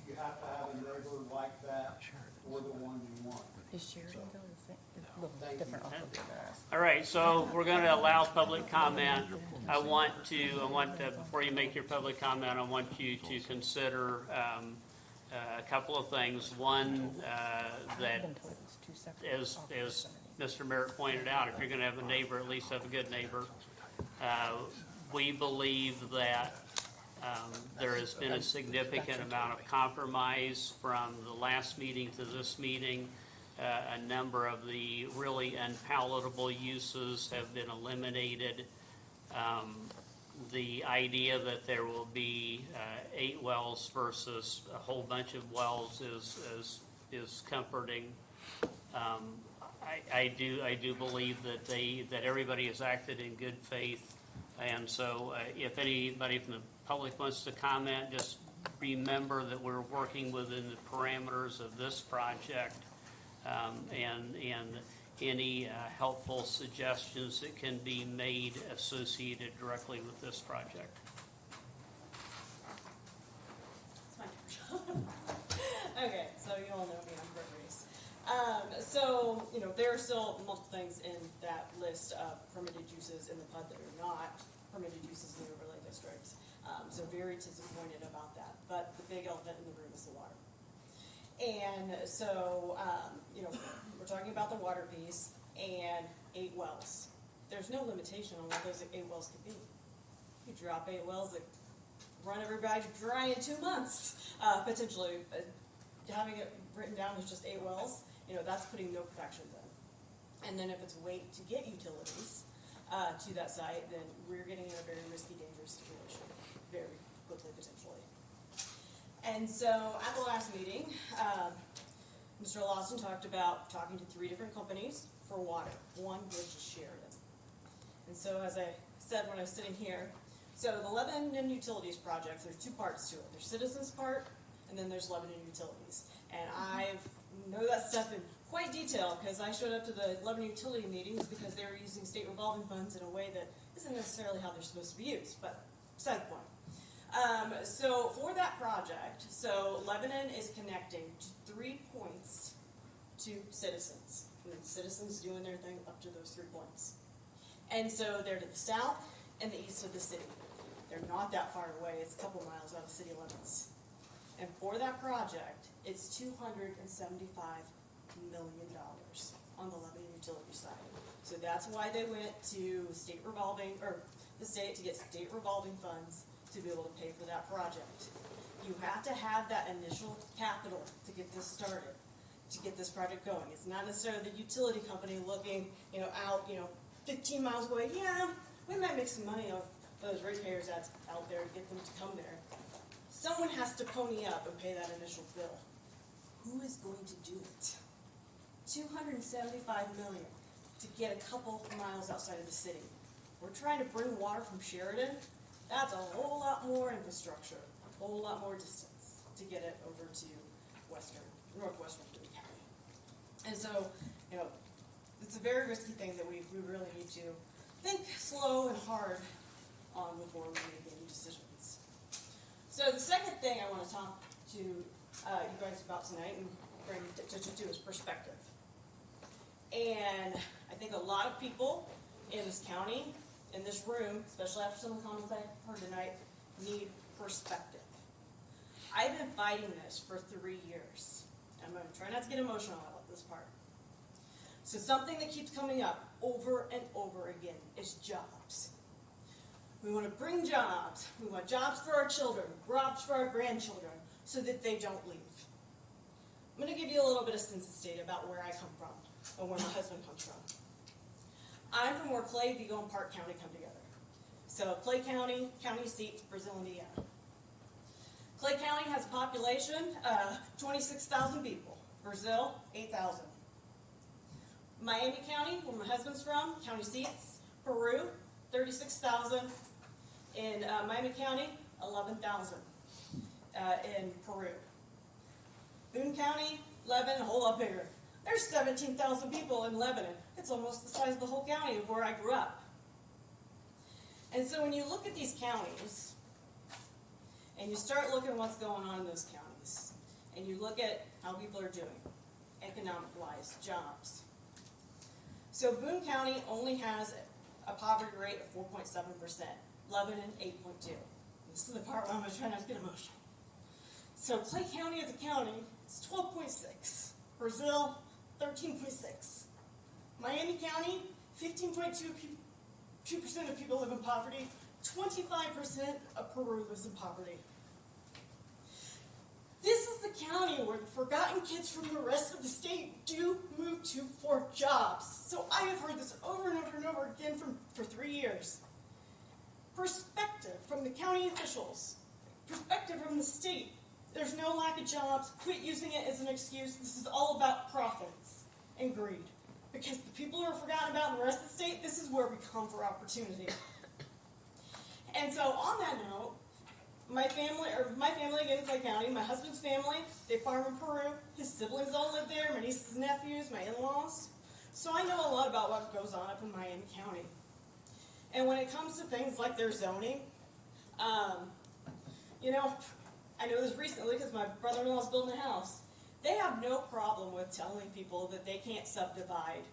you have to have a neighbor like that, or the one you want. Is Sheridan a little Thank different you. off of theirs? All right, so we're going to allow public comment. I want before you make your public comment, I want you to consider a couple of things. One, I've that been told it's two separate as Mr. Merritt pointed out, if you're going to have a neighbor, at least have a good neighbor. We believe that there has been a significant amount of compromise from the last meeting to this meeting. A number of the really unpalatable uses have been eliminated. The idea that there will be 8 wells versus a whole bunch of wells is comforting. I do believe that everybody has acted in good faith, and so if anybody from the public wants to comment, just remember that we're working within the parameters of this project, and any helpful suggestions that can be made associated directly with this project. It's my turn. Okay, so you all know me, I'm Britt Reese. So, there are still multiple things in that list of permitted uses in the PUD that are not permitted uses in the overlay district. So very disappointed about that, but the big elephant in the room is the water. And so, we're talking about the water piece and 8 wells. There's no limitation on what those 8 wells could be. You drop 8 wells that run everybody dry in 2 months, potentially. Having it written down as just 8 wells, that's putting no protections in. And then if it's wait to get utilities to that site, then we're getting in a very risky, dangerous situation, very quickly, potentially. And so at the last meeting, Mr. Lawson talked about talking to 3 different companies for water. One was Sheridan. And so as I said when I was sitting here, so the Lebanon Utilities project, there's 2 parts to it. There's Citizens part, and then there's Lebanon Utilities. And I know that stuff in quite detail because I showed up to the Lebanon utility meetings because they were using state revolving funds in a way that isn't necessarily how they're supposed to be used, but beside the point. So for that project, so Lebanon is connecting 3 points to Citizens. And then Citizens doing their thing up to those 3 points. And so they're to the south and the east of the city. They're not that far away. It's a couple miles out of city limits. And for that project, it's $275 million on the Lebanon utility side. So that's why they went to the state to get state revolving funds to be able to pay for that project. You have to have that initial capital to get this started, to get this project going. It's not necessarily the utility company looking, out, 15 miles away. Yeah, we might make some money off those ratepayers that's out there to get them to come there. Someone has to pony up and pay that initial bill. Who is going to do it? $275 million to get a couple miles outside of the city. We're trying to bring water from Sheridan. That's a whole lot more infrastructure, a whole lot more distance to get it over to northwestern Boone County. And so, you know, it's a very risky thing that we really need to think slow and hard on before we make any decisions. So the second thing I want to talk to you guys about tonight and bring attention to is perspective. And I think a lot of people in this county, in this room, especially after some of the comments I heard tonight, need perspective. I've been fighting this for 3 years. I'm going to try not to get emotional about this part. So something that keeps coming up over and over again is jobs. We want to bring jobs. We want jobs for our children, jobs for our grandchildren, so that they don't leave. I'm going to give you a little bit of census data about where I come from, or where my husband comes from. I'm from where Clay, Vigo, and Park County come together. So Clay County, county seat, Brazil, Indiana. Clay County has a population, 26,000 people. Brazil, 8,000. Miami County, where my husband's from, county seats, Peru, 36,000. In Miami County, 11,000 in Peru. Boone County, Lebanon, a whole lot bigger. There's 17,000 people in Lebanon. It's almost the size of the whole county of where I grew up. And so when you look at these counties, and you start looking at what's going on in those counties, and you look at how people are doing, economic-wise, jobs. So Boone County only has a poverty rate of 4.7%. Lebanon, 8.2%. This is the part where I'm going to try not to get emotional. So Clay County as a county is 12.6. Brazil, 13.6. Miami County, 15.2% of people live in poverty. 25% of Peru lives in poverty. This is the county where the forgotten kids from the rest of the state do move to for jobs. So I have heard this over and over and over again for 3 years. Perspective from the county officials. Perspective from the state. There's no lack of jobs. Quit using it as an excuse. This is all about profits and greed. Because the people who are forgotten about in the rest of the state, this is where we come for opportunity. And so on that note, my family again in Clay County, my husband's family, they farm in Peru. His siblings all live there, my nieces and nephews, my in-laws. So I know a lot about what goes on up in Miami County. And when it comes to things like their zoning, you know, I know this recently because my brother-in-law's building a house. They have no problem with telling people that they can't subdivide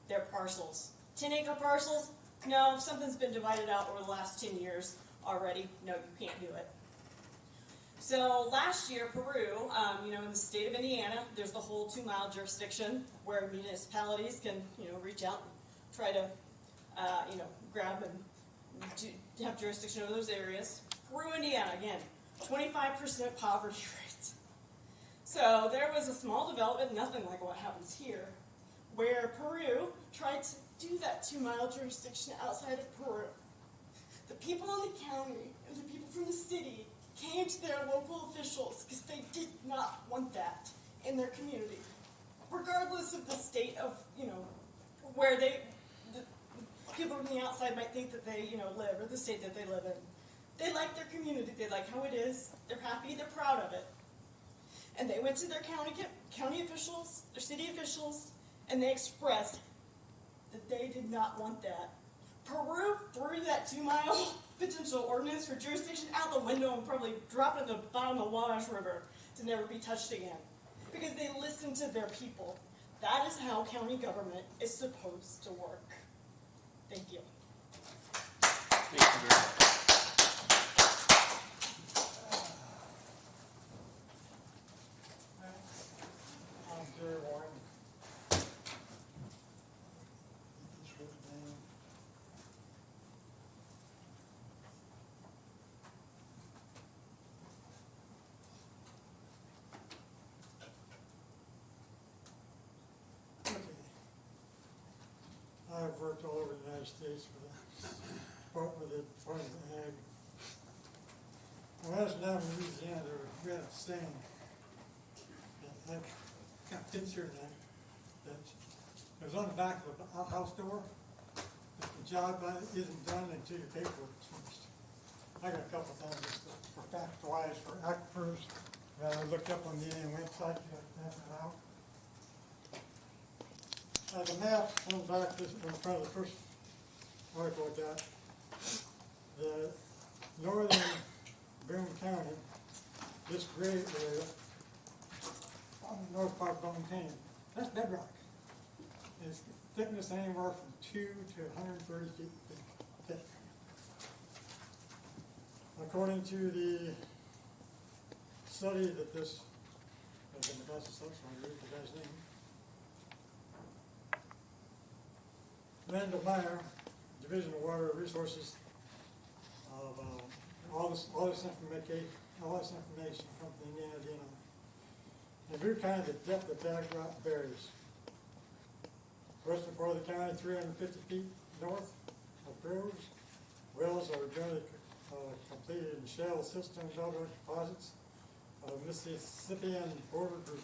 their parcels. 10-acre parcels? No, if something's been divided out over the last 10 years already, no, you can't do it. So last year, Peru, you know, in the state of Indiana, there's the whole 2-mile jurisdiction where municipalities can, you know, reach out and try to, you know, grab and have jurisdiction over those areas. Peru, Indiana, again, 25% poverty rate. So there was a small development, nothing like what happens here, where Peru tried to do that 2-mile jurisdiction outside of Peru. The people in the county and the people from the city came to their local officials because they did not want that in their community, regardless of the state of, you know, where the people from the outside might think that they, you know, live, or the state that they live in. They like their community, they like how it is, they're happy, they're proud of it. And they went to their county officials, their city officials, and they expressed that they did not want that. Peru threw that 2-mile potential ordinance for jurisdiction out the window and probably dropped it in the bottom of the Wabash River to never be touched again. Because they listened to their people. That is how county government is supposed to work. Thank you. Thank you very much. I'm Gary Warren. I've worked all over the United States for the Department of Ag. When I was down in Louisiana, we had a saying, that kind of fits here now, that it was on the back of a house door, that the job isn't done until your paperwork is finished. I got a couple things just for fact-wise, for aquifers, that I looked up on the Indian website, you got that out. The map comes back this, in front of the first article I got. The northern Boone County, this gray area, on the north part of Boone County, that's bedrock. It's thickness anywhere from 2 to 130 feet thick. According to the study that this, that's the read the guy's name. Randall Meyer, Division of Water Resources, of all this information comes from Indiana, Indiana. In Boone County, the depth of bedrock varies. Western part of the county, 350 feet north of Groves. Wells are generally completed in shale systems, bedrock deposits of Mississippian border group.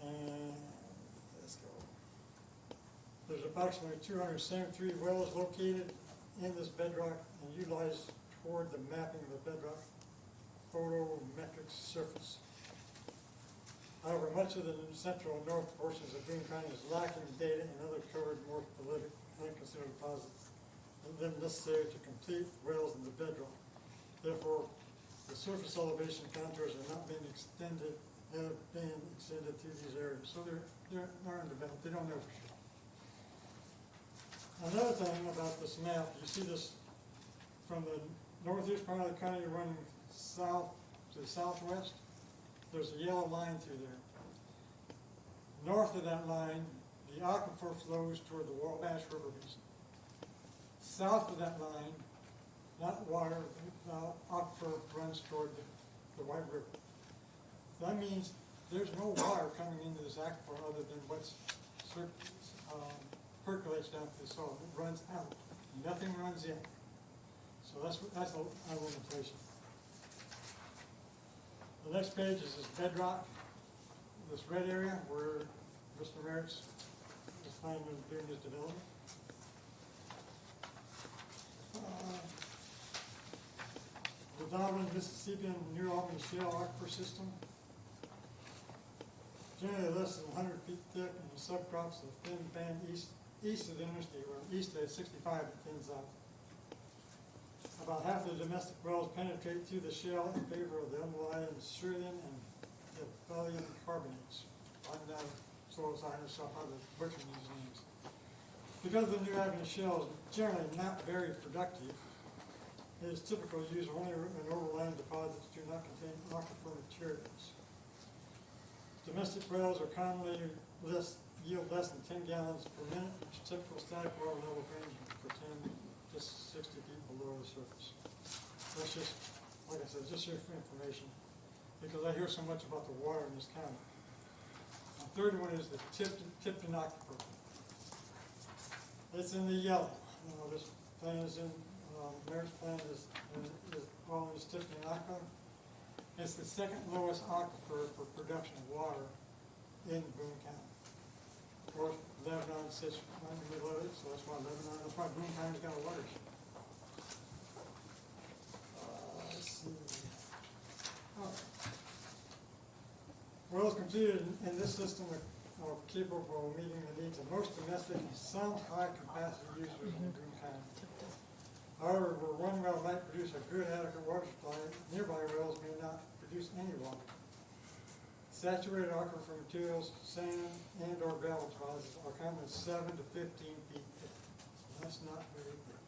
And let's go. There's approximately 273 wells located in this bedrock and utilized toward the mapping of the bedrock photometric surface. However, much of the central and north portions of Boone County is lacking data and other covered more prolific unconsidered deposits than necessary to complete wells in the bedrock. Therefore, the surface elevation contours have not been extended to these areas. So they're undeveloped. They don't know for sure. Another thing about this map, you see this from the northeast part of the county running south to the southwest. There's a yellow line through there. North of that line, the aquifer flows toward the Wabash River basin. South of that line, that water, the aquifer runs toward the White River. That means there's no water coming into this aquifer other than what's percolates down to the soil. It runs out. Nothing runs in. So that's a limitation. The next page is this bedrock, this red area where Mr. Merritt's is planning on doing his development. The dominant Mississippian New Albany shale aquifer system, generally less than 100 feet thick, and the subcrops of thin band east of the interstate, or east of 65 it thins out. About half of the domestic wells penetrate through the shale in favor of the underlying cerulean and Devonian carbonates. I'm not a soil scientist, so I'll probably butcher these names. Because the New Albany shale is generally not very productive, it is typical to use only in overland deposits do not contain aquifer materials. Domestic wells are commonly yield less than 10 gallons per minute, which typical static water level range for 10 to 60 feet below the surface. That's just, like I said, just your information, because I hear so much about the water in this county. The third one is the Tipton aquifer. It's in the yellow. This plan is in, Merritt's plan is calling this Tipton aquifer. It's the second lowest aquifer for production of water in Boone County. Of course, Lebanon sits right in the middle of it, so that's why Boone County's got a watershed. Let's see. Wells completed in this system are capable of meeting the needs of most domestic and some high-capacity users in Boone County. However, where one well might produce a good adequate water supply, nearby wells may not produce any water. Saturated aquifer materials, sand, and or gravel deposits are common 7 to 15 feet thick. That's not very thick.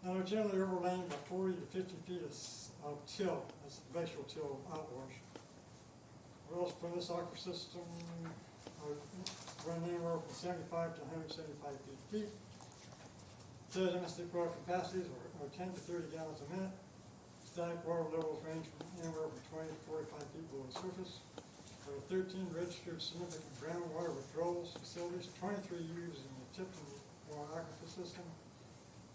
Now they're generally overlain by 40 to 50 feet of till, that's glacial till outwash. Wells from this aquifer system run anywhere from 75 to 175 feet deep. The domestic water capacities are 10 to 30 gallons a minute. Static water levels range from anywhere from 20 to 45 feet below the surface. There are 13 registered significant groundwater withdrawal facilities, 23 used in the Tipton water aquifer system.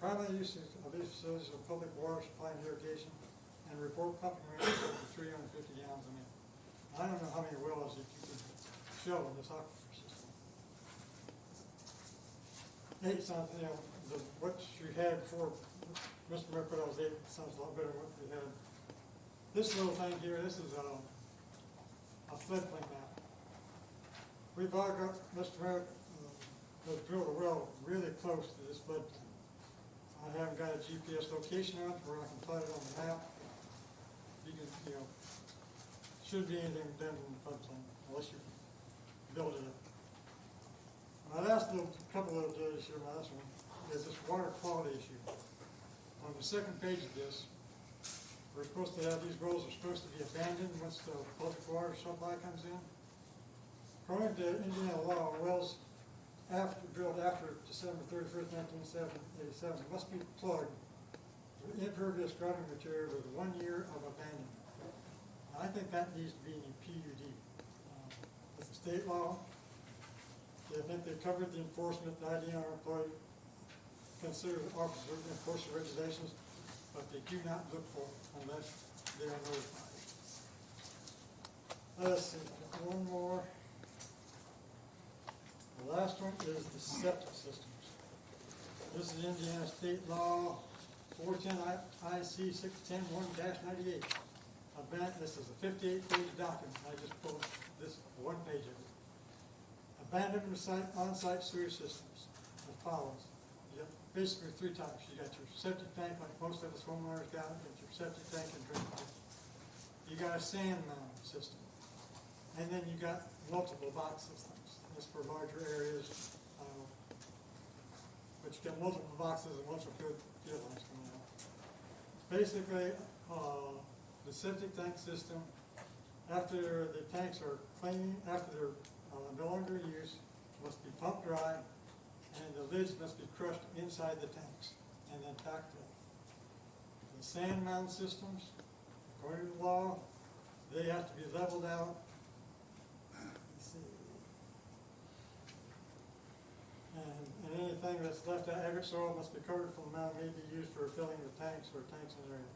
Primary uses of these facilities are public water supply and irrigation, and report pumping rates of 350 gallons a minute. I don't know how many wells that you can show in this aquifer system. Eight sounds, what you had before Mr. Merritt put out was 8, sounds a lot better than what we had. This little thing here, this is a floodplain map. we've all got, Mr. Mayor, has drilled a well really close to this floodplain. I haven't got a GPS location on it where I can plot it on the map. You can, shouldn't be anything done in the floodplain unless you build it up. My last couple of days here, my last one, is this water quality issue. On the second page of this, we're supposed to have, these wells are supposed to be abandoned once the public water supply comes in. According to Indiana law, wells drilled after December 31st, 1987 must be plugged with impervious grounding material with 1 year of abandonment. I think that needs to be in a PUD. With the state law, they think they covered the enforcement, the IDNR employee consider officer enforcing regulations, but they do not look for it unless they are notified. Let's see, one more. The last one is the septic systems. This is Indiana State Law 410 IC 610-1-98. This is a 58-page document. I just pulled this one page of it. Abandoned on-site sewage systems as follows. You have basically three types. You got your septic tank, like most of us homeowners got it. You got your septic tank and drain pipe. You got a sand mound system. And then you got multiple box systems. This for larger areas, but you get multiple boxes and multiple field lines coming out. Basically, the septic tank system, after the tanks are clean, after they're no longer in use, must be pumped dry, and the lids must be crushed inside the tanks and then backfilled. The sand mound systems, according to the law, they have to be leveled out. And anything that's left out aggregate soil must be covered from the amount may be used for filling the tanks or tanks in the area.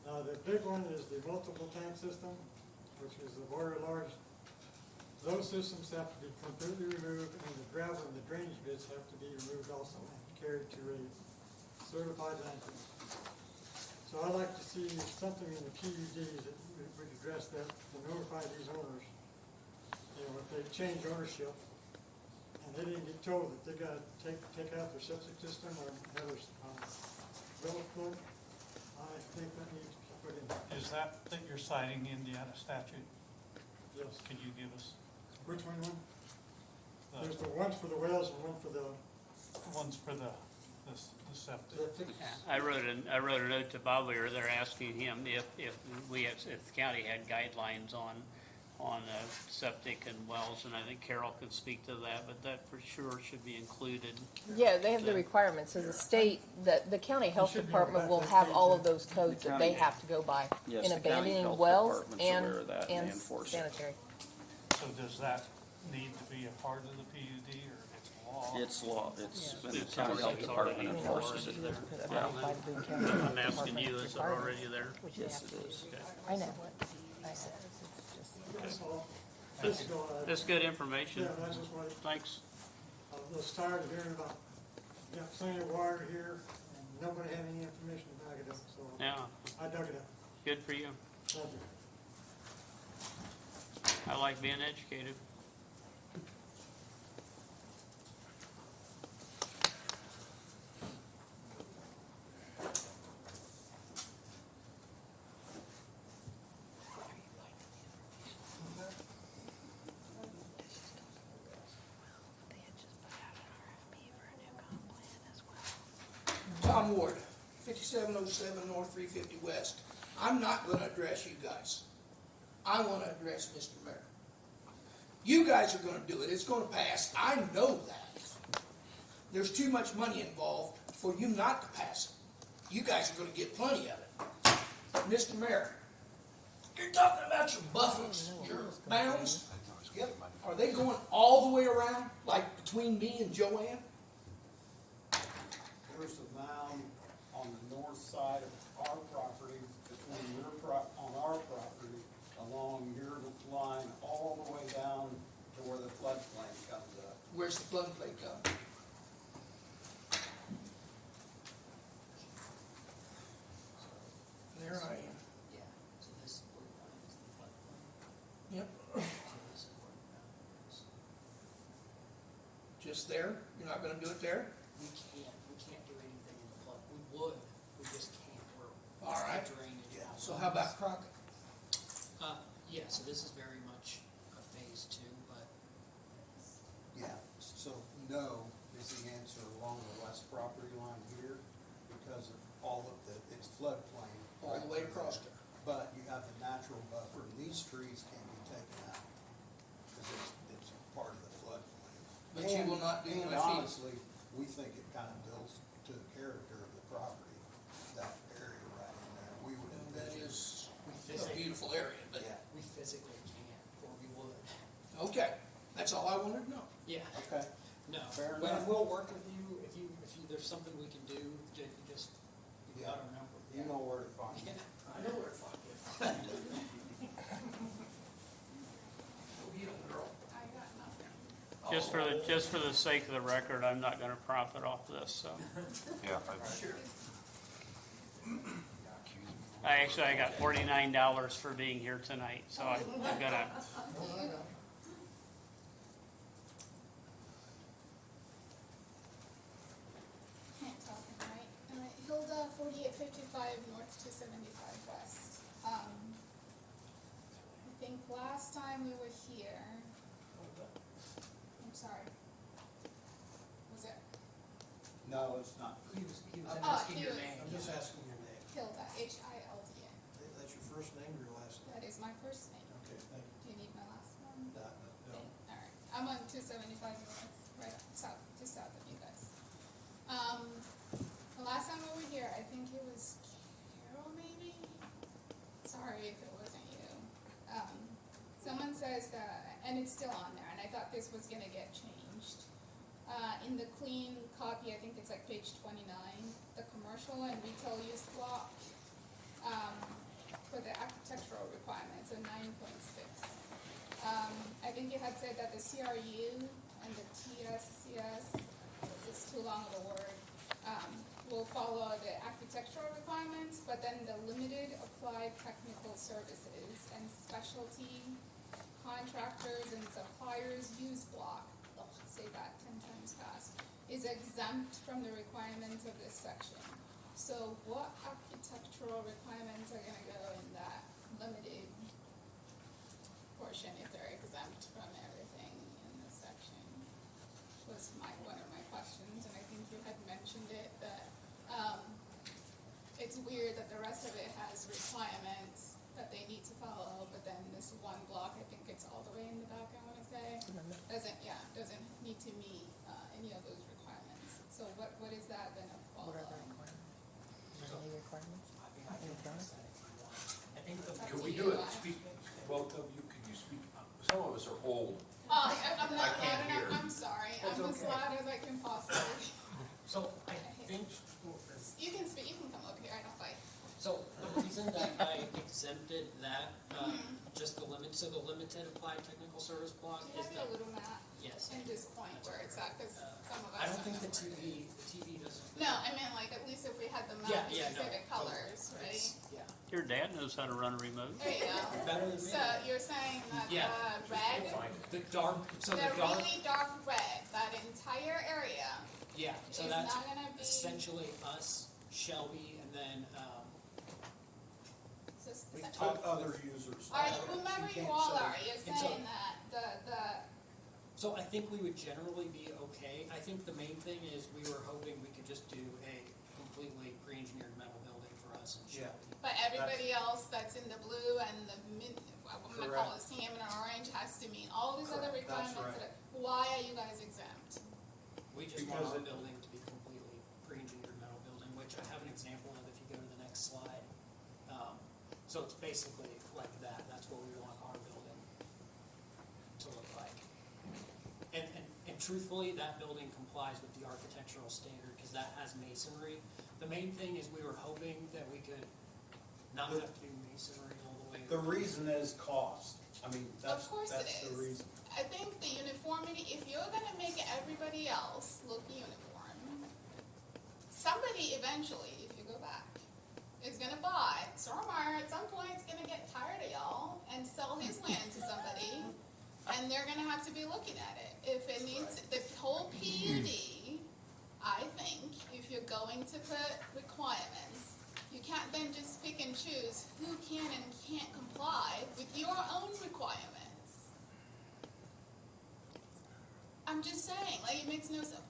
Now the big one is the multiple tank system, which is the very large. Those systems have to be completely removed, and the gravel and the drainage bits have to be removed also and carried to a certified landfill. So I'd like to see something in the PUDs that would address that, to notify these owners. If they change ownership, and they didn't get told that they gotta take out their septic system or have their, well plug, I think that needs to be put in. Is that you're citing Indiana statute? Yes. Could you give us Which one? There's the ones for the wells and one for the ones for the septic? septic. I wrote a note to Bob Weir. They're asking him if the county had guidelines on septic and wells, and I think Carol could speak to that, but that for sure should be included. Yeah, they have the requirements, so the state, the county health department will have all of those codes that they have to go by Yes, in the county abandoning health wells department's and, aware of that, and and they enforce it. sanitary. So does that need to be a part of the PUD, or it's law? It's law, it's, Yeah. and the It's county already- health it's department already enforces there. it. You have to put it Yeah. out by the Boone County I'm Health asking you, Department's is it requirement, already there? which you Yes, have it to is. do. I know, I know, it's just. That's all. Fiscal, That's good information. yeah, that's just what, Thanks. I was tired of hearing about, got plenty of water here, and nobody had any information to back it up, so Yeah, I dug it up. good for you. Thank you. I like being educated. Tom Ward, 5707 North 350 West. I'm not gonna address you guys. I wanna address Mr. Mayor. You guys are gonna do it, it's gonna pass, I know that. There's too much money involved for you not to pass it. You guys are gonna get plenty of it. Mr. Mayor, you're talking about your buffers, your bounds. Yep. Are they going all the way around, like between me and Joanne? There's a mound on the north side of our property, between on our property, along your line, all the way down to where the floodplain comes up. Where's the floodplain come? There I am. Yeah, so this is where it is, the floodplain. Yep. So this is where it is. just there? You're not gonna do it there? We can't do anything in the flood. We would, we just can't. We're All right. drainage. Yeah. So how about Crockett? Yeah, so this is very much a phase two, but Yeah, so no is the answer along the west property line here, because of all of the, it's floodplain. All the way across there? But you have the natural buffer, and these trees can be taken out, because it's part of the floodplain. But you will not do And my feet. honestly, we think it kind of builds to the character of the property, that area right in there. We would That envision. is we a physically, beautiful area, but, Yeah, we physically can't, or we would. okay, that's all I wanted to know. Yeah, okay. no. Fair But enough. we'll work with you if you, there's something we can do, you just, you Yeah. got our number. You know where to find Yeah. me. I know where to find you. Go get 'em, girl. I got nothing. Just for the sake of the record, I'm not gonna profit off this, so. Yeah. Sure. I got $49 for being here tonight, so I'm gonna, Can't talk tonight. Hilda, 4855 North 275 West. I think last time we were here, I'm sorry. Was it No, it's not. He was asking your name. I'm just asking your name. Hilda, Hilda? That's your first name or your last name? That is my first name. Okay, thank you. Do you need my last one? No. Okay, all right. I'm on 275 North, right south, just south of you guys. The last time we were here, I think it was Carol, maybe? Sorry if it wasn't you. Someone says that, and it's still on there, and I thought this was gonna get changed. In the clean copy, I think it's like page 29, the commercial and retail use block, for the architectural requirements, so 9.6. I think you had said that the CRU and the TSCS, it's too long of a word, will follow the architectural requirements, but then the limited applied technical services and specialty contractors and suppliers use block, I'll say that 10 times fast, is exempt from the requirements of this section. So what architectural requirements are gonna go in that limited portion if they're exempt from everything in this section? Was one of my questions, and I think you had mentioned it, that, it's weird that the rest of it has requirements that they need to follow, but then this one block, I think it's all the way in the back, I wanna say, doesn't need to meet, any of those requirements. So what is that gonna follow? I think the. That's Can we up to do you, it, speak, both of you, can you speak, some of us are old. Oh, I'm not I can't loud enough, hear. I'm sorry, That's I'm as okay. loud as I can possibly. So I think, You can speak, you can come over here, I don't fight. so the reason that I exempted that, just the limit, so the limited applied technical service block Do you is have that, your little map yes. and just point where it's at, cause some of us I don't think know the where it is. TV doesn't. No, I meant like at least if we had the Yeah, map with yeah, no, specific colors, right? It's- Yeah. your dad knows how to run a remote. There you go. Better than me. So you're saying that Yeah. the red, The dark, so the the dark, really dark red, that entire area yeah, so is that's not gonna be, essentially us, Shelby, and then, just, we've all talked Other with, users. right, whomever You you can't all say- are, you're It's a- saying that the, so I think we would generally be okay. I think the main thing is we were hoping we could just do a completely pre-engineered metal building for us and Yeah. Shelby. but everybody else that's in the blue and the I'm gonna call it Correct. salmon or orange has to meet all these other Correct, that's requirements. right. Why are you guys exempt? We just want Because our it- building to be completely pre-engineered metal building, which I have an example of if you go to the next slide. So it's basically like that. That's what we want our building to look like. And truthfully, that building complies with the architectural standard because that has masonry. The main thing is we were hoping that we could not have to do masonry all the way. The reason is cost. I mean, that's course it the is. reason. I think the uniformity, if you're gonna make everybody else look uniform, somebody eventually, if you go back, is gonna buy. Sormeyer at some point is gonna get tired of y'all and sell his land to somebody, and they're gonna have to be looking at it. if it needs, the whole PUD, I think, if you're going to put requirements, you can't then just pick and choose who can and can't comply with your own requirements. I'm just saying, like, it makes no sense.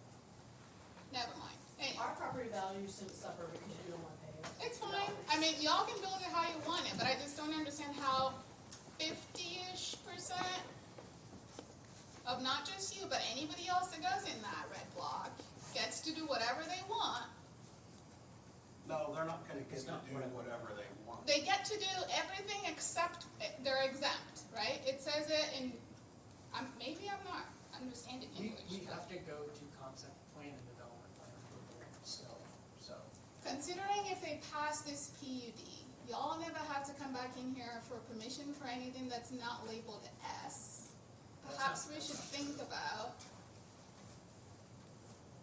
Never mind. Anyway, Our property values shouldn't suffer because you don't want to pay us. it's fine. I mean, y'all can build it how you want it, but I just don't understand how 50-ish% of not just you, but anybody else that goes in that red block gets to do whatever they want. No, they're not gonna get to do whatever they want. They get to do everything except they're exempt, right? It says it in, maybe I'm not understanding We English. have to go to concept plan and development plan approval still, so. Considering if they pass this PUD, y'all never have to come back in here for permission for anything that's not labeled S. Perhaps we should think about,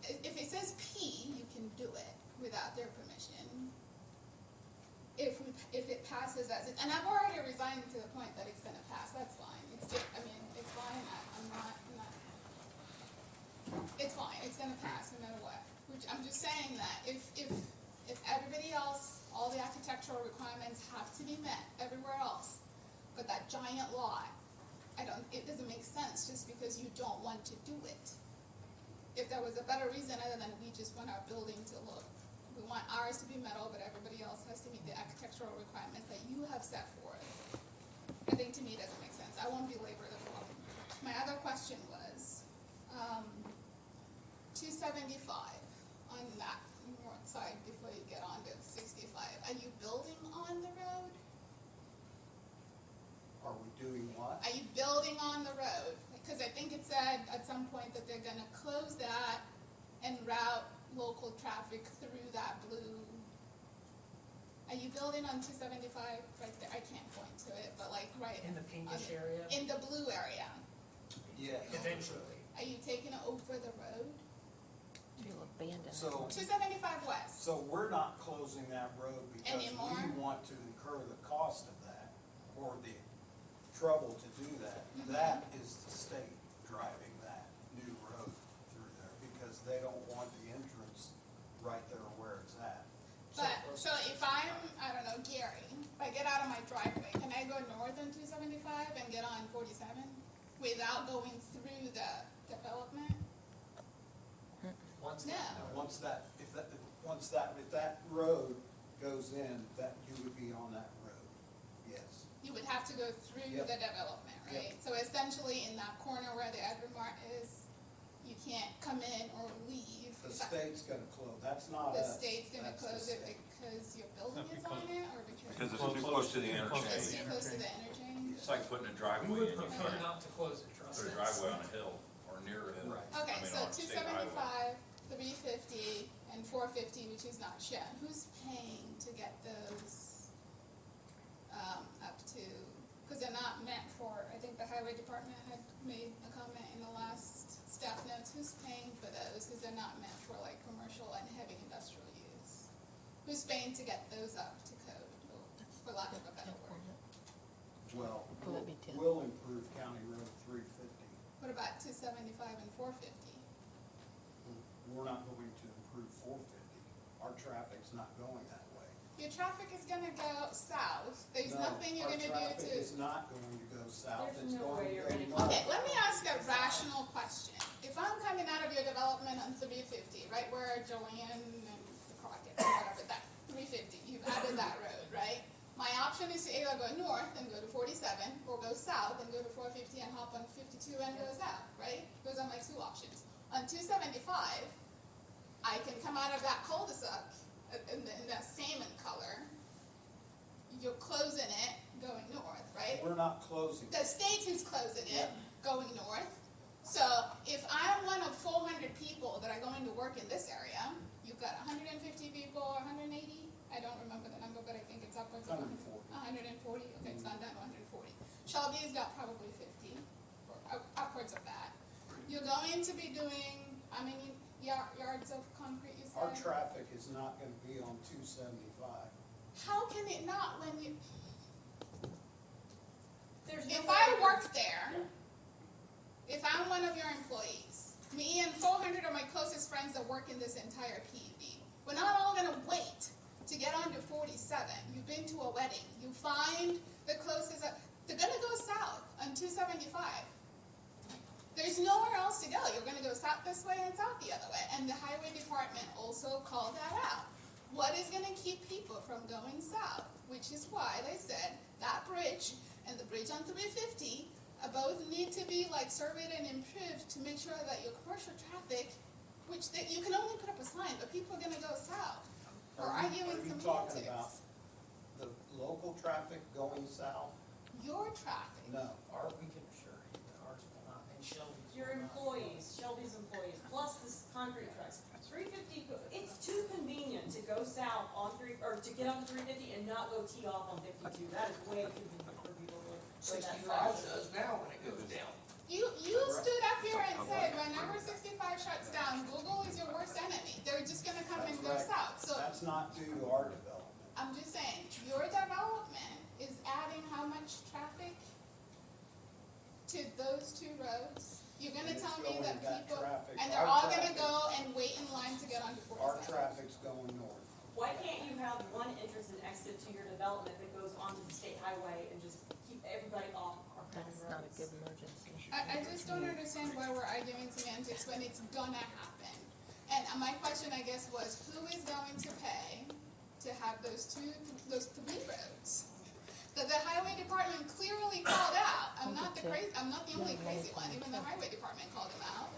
if it says P, you can do it without their permission. If it passes as, and I've already resigned to the point that it's gonna pass, that's fine. It's just, I mean, it's fine, I'm not, it's fine, it's gonna pass no matter what. Which, I'm just saying that if everybody else, all the architectural requirements have to be met everywhere else, but that giant lot, it doesn't make sense just because you don't want to do it. If there was a better reason other than we just want our building to look, we want ours to be metal, but everybody else has to meet the architectural requirements that you have set forth, I think to me it doesn't make sense. I won't belabor the point. My other question was, 275 on that north side before you get on to 65. Are you building on the road? Are we doing what? Are you building on the road? Because I think it said at some point that they're gonna close that and route local traffic through that blue. Are you building on 275 right there? I can't point to it, but like right. In the pinkish area? In the blue area. Yeah. Eventually. Are you taking it over the road? You'll abandon it. So, 275 west. so we're not closing that road because Anymore? we want to incur the cost of that or the trouble to do that. Mhm. That is the state driving that new road through there because they don't want the entrance right there where it's at. But, so if I'm, I don't know, Gary, if I get out of my driveway, can I go north on 275 and get on 47 without going through the development? Once. No. Once that road goes in, that you would be on that road, yes. You would have to go through Yep. the development, right? Yep. So essentially in that corner where the Agrimart is, you can't come in or leave. The state's gonna close, that's not The us. state's gonna that's the close it state. because your building is on it or because Because it's too close to the it's interchange. too close to the interchange? It's like putting a We driveway would in, you prefer can't not to close it, trust put a us. driveway on a hill or near a hill. Right. Okay, I mean, so on a state highway. 275, 350, and 450, which is not shown. Who's paying to get those up to, because they're not meant for, I think the highway department had made a comment in the last staff notes, who's paying for those? Because they're not meant for like commercial and heavy industrial use. Who's paying to get those up to code, for lack of a better word? Well, Will it be 10? we'll improve County Road 350. What about 275 and 450? We're not going to improve 450. Our traffic's not going that way. Your traffic is gonna go south. There's No, nothing you're gonna do Our traffic to. is not going to go south, There's it's no going way to you're go gonna- north. Okay, let me ask a rational question. If I'm coming out of your development on 350, right where Joanne and the Crockett, or whatever, that 350, you've added that road, right? My option is to either go north and go to 47, or go south and go to 450 and hop on 52 and go south, right? Those are my two options. On 275, I can come out of that cul-de-sac in that salmon color. You're closing it, going north, right? We're not closing. The state is closing it, going north. So if I'm one of 400 people that are going to work in this area, you've got 150 people, 180, I don't remember the number, but I think it's upwards of 140. 140, okay, it's gone down to 140. Shelby's got probably 50, or upwards of that. You're going to be doing, how many yards of concrete you said? Our traffic is not gonna be on 275. How can it not when you, There's no if way I you're- work there, if I'm one of your employees, 400 of my closest friends that work in this entire PUD. We're not all gonna wait to get onto 47. You've been to a wedding. You find the closest, they're gonna go south on 275. There's nowhere else to go. You're gonna go south this way and south the other way. And the highway department also called that out. What is gonna keep people from going south? Which is why they said that bridge and the bridge on 350 both need to be like surveyed and improved to make sure that your commercial traffic, which you can only put up a sign, but people are gonna go south. We're arguing Are you some talking about politics. the local traffic going south? Your traffic. No. We can assure you that ours will not, and Shelby's. Your employees, Shelby's employees, plus this concrete trucks. 350, it's too convenient to go south on or to get on 350 and not go tee off on 52. That is way convenient for people to go that 65 south. does now when it goes down. You stood up here and said whenever 65 shuts down, Google is your worst enemy. They're just gonna come and go That's right. south. So That's not due to our development. I'm just saying, your development is adding how much traffic to those two roads? You're gonna And tell it's me that going that people, traffic- and they're our all gonna traffic- go and wait in line to get onto Our 47? traffic's going north. Why can't you have one entrance and exit to your development that goes onto the state highway and just keep everybody off our county roads? emergency. I just don't understand why we're arguing semantics when it's gonna happen. And my question, I guess, was who is going to pay to have those three roads? That the highway department clearly called out. I'm not the only crazy one, even the highway department called them out.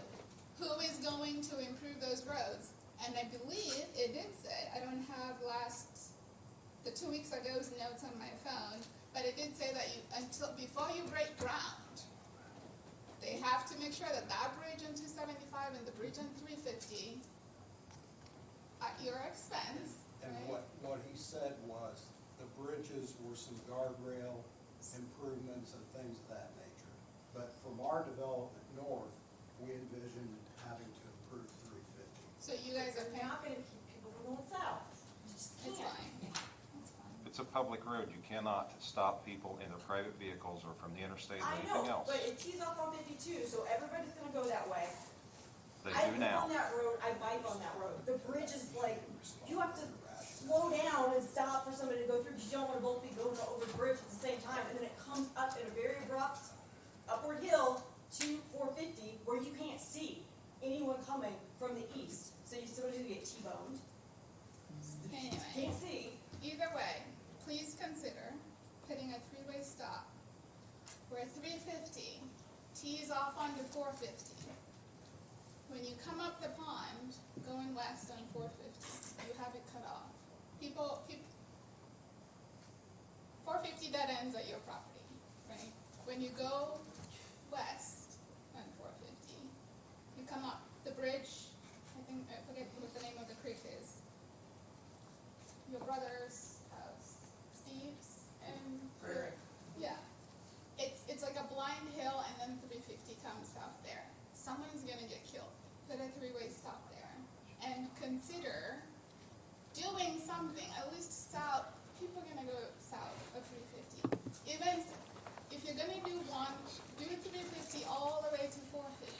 Who is going to improve those roads? And I believe it did say, I don't have the 2 weeks ago's notes on my phone, but it did say that before you break ground, they have to make sure that bridge on 275 and the bridge on 350 at your expense, And right? what he said was the bridges were some guardrail improvements and things of that nature. But from our development north, we envision having to improve 350. So you guys are They're paying, not gonna keep people from going south. You just it's can't. fine, it's fine. It's a public road. You cannot stop people in their private vehicles or from the interstate or I anything know, else. but it tees off on 52, so everybody's gonna go that way. They I do live now. on that road, I bike on that road. The bridge is like, you have to slow down and stop for somebody to go through, because you don't wanna both be going over the bridge at the same time, and then it comes up in a very abrupt upward hill to 450, where you can't see anyone coming from the east, so somebody's gonna get T-boned. Anyway, Can't see. either way, please consider putting a three-way stop where 350 tees off onto 450. When you come up the pond, going west on 450, you have it cut off. 450 dead ends at your property, right? When you go west on 450, you come up the bridge, I forget what the name of the creek is. Your brother's house, Steve's, and yeah, it's like a blind hill, and then 350 comes out there. Someone's gonna get killed. Put a three-way stop there, and consider doing something. At least south, people are gonna go south of 350. Even if you're gonna do 350 all the way to 450.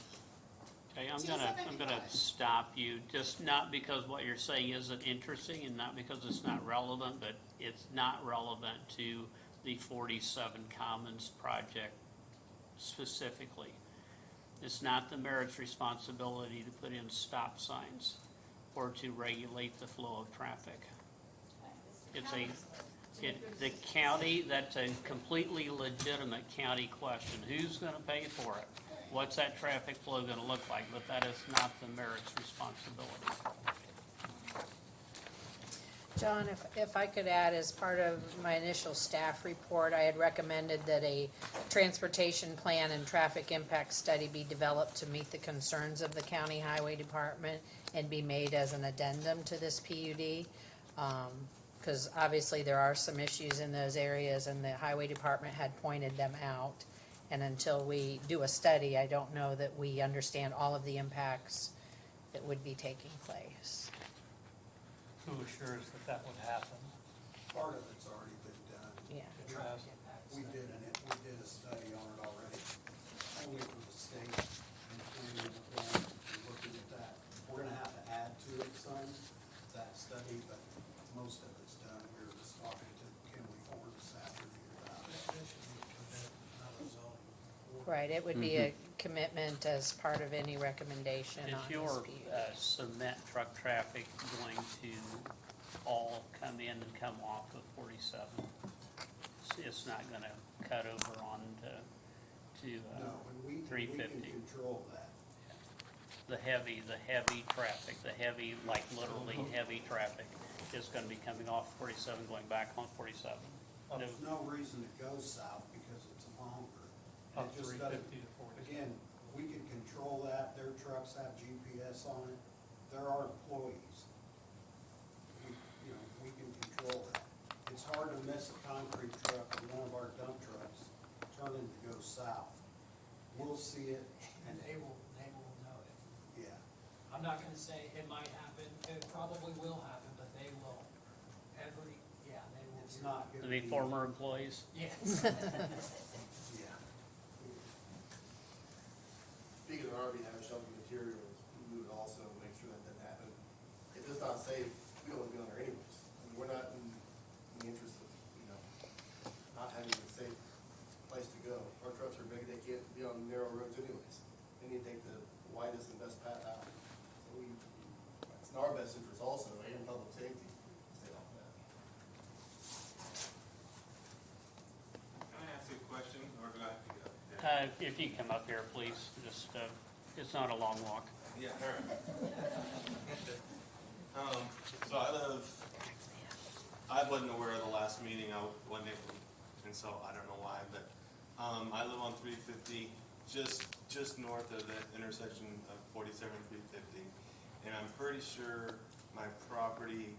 Okay, I'm gonna stop you, just not because what you're saying isn't interesting and not because it's not relevant, but it's not relevant to the 47 Commons project specifically. It's not the mayor's responsibility to put in stop signs or to regulate the flow of traffic. The county, that's a completely legitimate county question. Who's gonna pay for it? What's that traffic flow gonna look like? But that is not the mayor's responsibility. John, if I could add, as part of my initial staff report, I had recommended that a transportation plan and traffic impact study be developed to meet the concerns of the county highway department and be made as an addendum to this PUD. Because obviously there are some issues in those areas and the highway department had pointed them out. And until we do a study, I don't know that we understand all of the impacts that would be taking place. Who assures that would happen? Part of it's already been done. Yeah. We did a study on it already, only for the state and planning and looking at that. Right, it would be a commitment as part of any recommendation Is on this your PUD. cement truck traffic going to all come in and come off of 47? It's not gonna cut over on to No, and we can 350. control that. The heavy traffic, the heavy, like literally heavy traffic is gonna be coming off 47, going back on 47. There's no reason to go south because it's longer. Up It just 350 doesn't- to 40. Again, we can control that, their trucks have GPS on it, they're our employees. We can control that. It's hard to miss a concrete truck or one of our dump trucks turning to go south. We'll see it, And they will know it. yeah. I'm not gonna say it might happen, it probably will happen, but they will, they will. It's not gonna The be. former employees? Yes. Yeah. Speaking of already having shelving materials, we would also make sure that doesn't happen. If it's not safe, we don't want to be on there anyways. I mean, we're not in the interest of, not having a safe place to go. Our trucks are big, they can't be on narrow roads anyways. They need to take the widest and best path out. So it's in our best interest also, and public safety, to stay off that. Can I ask you a question, or do I have to go? If you come up here, please, just, it's not a long walk. Yeah, all right. So I wasn't aware of the last meeting, I wasn't able, and so I don't know why, but, I live on 350, just north of the intersection of 47 and 350, and I'm pretty sure my property,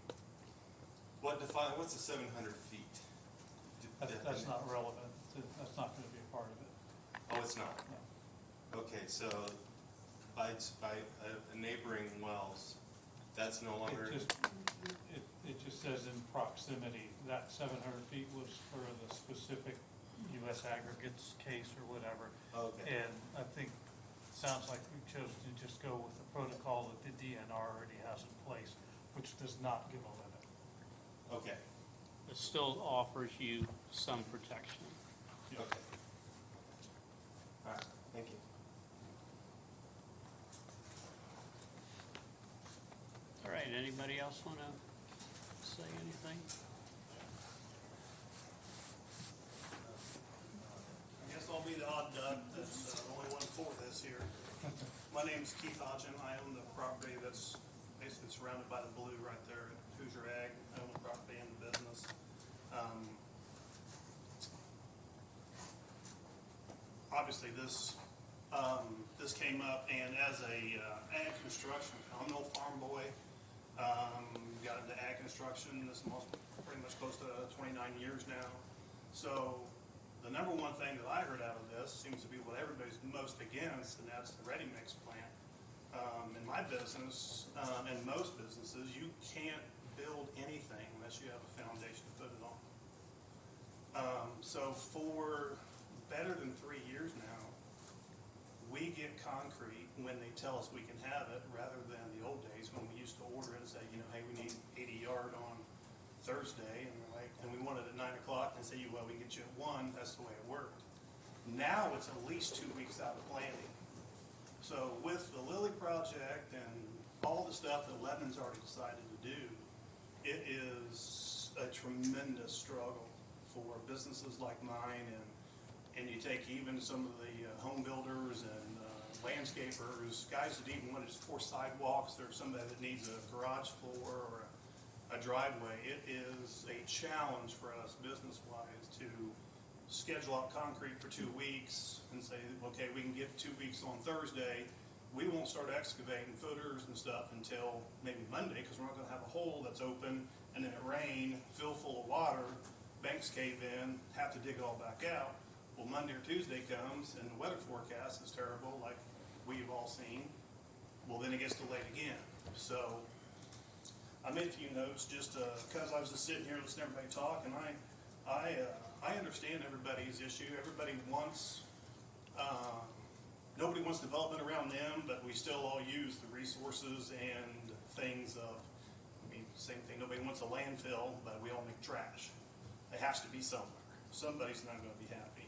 what's the 700 feet? That's not relevant, that's not gonna be a part of it. Oh, it's not? Okay, so by neighboring wells, that's no longer, It just says in proximity, that 700 feet was for the specific US aggregates case or whatever. okay, And I think, it sounds like we chose to just go with the protocol that the DNR already has in place, which does not give a limit. okay, It still offers you some protection. okay. All right, thank you. All right, anybody else wanna say anything? I guess I'll be the odd duck that's the only one for this here. My name's Keith Hodgin. I own the property that's basically surrounded by the blue right there at Hoosier Ag. I own the property and the business. Obviously, this came up, and as a ag construction, I'm no farm boy. Got into ag construction, this is pretty much close to 29 years now. So the number one thing that I heard out of this seems to be what everybody's most against, and that's the ready mix plant. In my business, and most businesses, you can't build anything unless you have a foundation to put it on. So for better than 3 years now, we get concrete when they tell us we can have it, rather than the old days when we used to order it and say, hey, we need 80 yard on Thursday, and we're like, and we want it at 9 o'clock, and say, well, we can get you at 1. That's the way it worked. Now it's at least 2 weeks out of planning. So with the Lilly project and all the stuff that Lebanon's already decided to do, it is a tremendous struggle for businesses like mine, and you take even some of the home builders and landscapers, guys that even want to just pour sidewalks, there's somebody that needs a garage floor or a driveway. It is a challenge for us business-wise to schedule out concrete for 2 weeks and say, okay, we can get 2 weeks on Thursday. We won't start excavating footers and stuff until maybe Monday, because we're not gonna have a hole that's open, and then it rain, fill full of water, banks cave in, have to dig it all back out. Well, Monday or Tuesday comes and the weather forecast is terrible, like we've all seen. Well, then it gets delayed again. So I made a few notes just because I was just sitting here listening to everybody talk, and I understand everybody's issue. Everybody wants, nobody wants development around them, but we still all use the resources and things of, same thing, nobody wants a landfill, but we all make trash. It has to be somewhere. Somebody's not gonna be happy.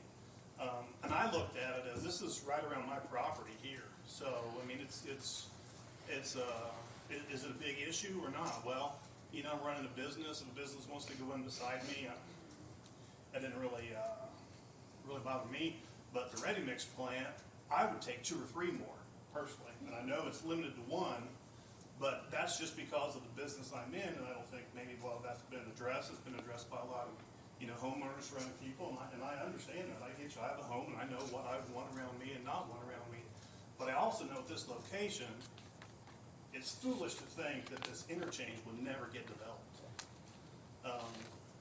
And I looked at it as, this is right around my property here. So, I mean, is it a big issue or not? Well, you know, I'm running a business. If a business wants to go in beside me, that didn't really bother me. But the ready mix plant, I would take 2 or 3 more personally. And I know it's limited to 1, but that's just because of the business I'm in. And I don't think maybe, well, that's been addressed. It's been addressed by a lot of, you know, homeowners, surrounding people. And I understand that. I get you. I have a home and I know what I want around me and not want around me. But I also know at this location, it's foolish to think that this interchange would never get developed.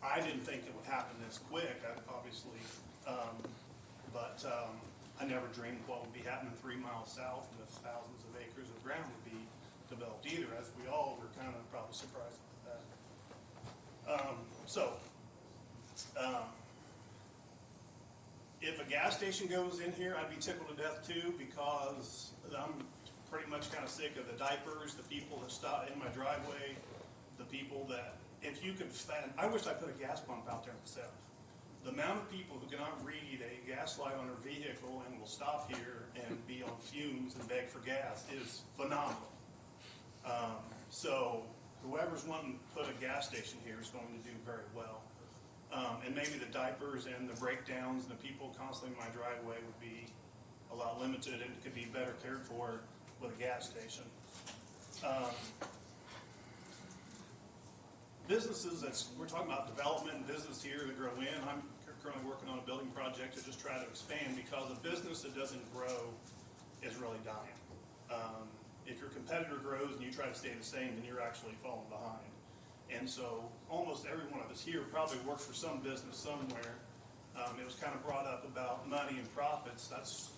I didn't think it would happen this quick, obviously, but I never dreamed what would be happening 3 miles south and if thousands of acres of ground would be developed either, as we all were kind of probably surprised at that. If a gas station goes in here, I'd be tickled to death too, because I'm pretty much kind of sick of the diapers, the people that stop in my driveway, the people that, if you could, I wish I put a gas pump out there myself. The amount of people who cannot read a gas light on their vehicle and will stop here and be on fumes and beg for gas is phenomenal. So whoever's wanting to put a gas station here is going to do very well. And maybe the diapers and the breakdowns and the people constantly in my driveway would be a lot limited and could be better cared for with a gas station. Businesses, we're talking about development and business here to grow in. I'm currently working on a building project to just try to expand, because a business that doesn't grow is really dying. If your competitor grows and you try to stay the same, then you're actually falling behind. And so almost every one of us here probably works for some business somewhere. It was kind of brought up about money and profits. That's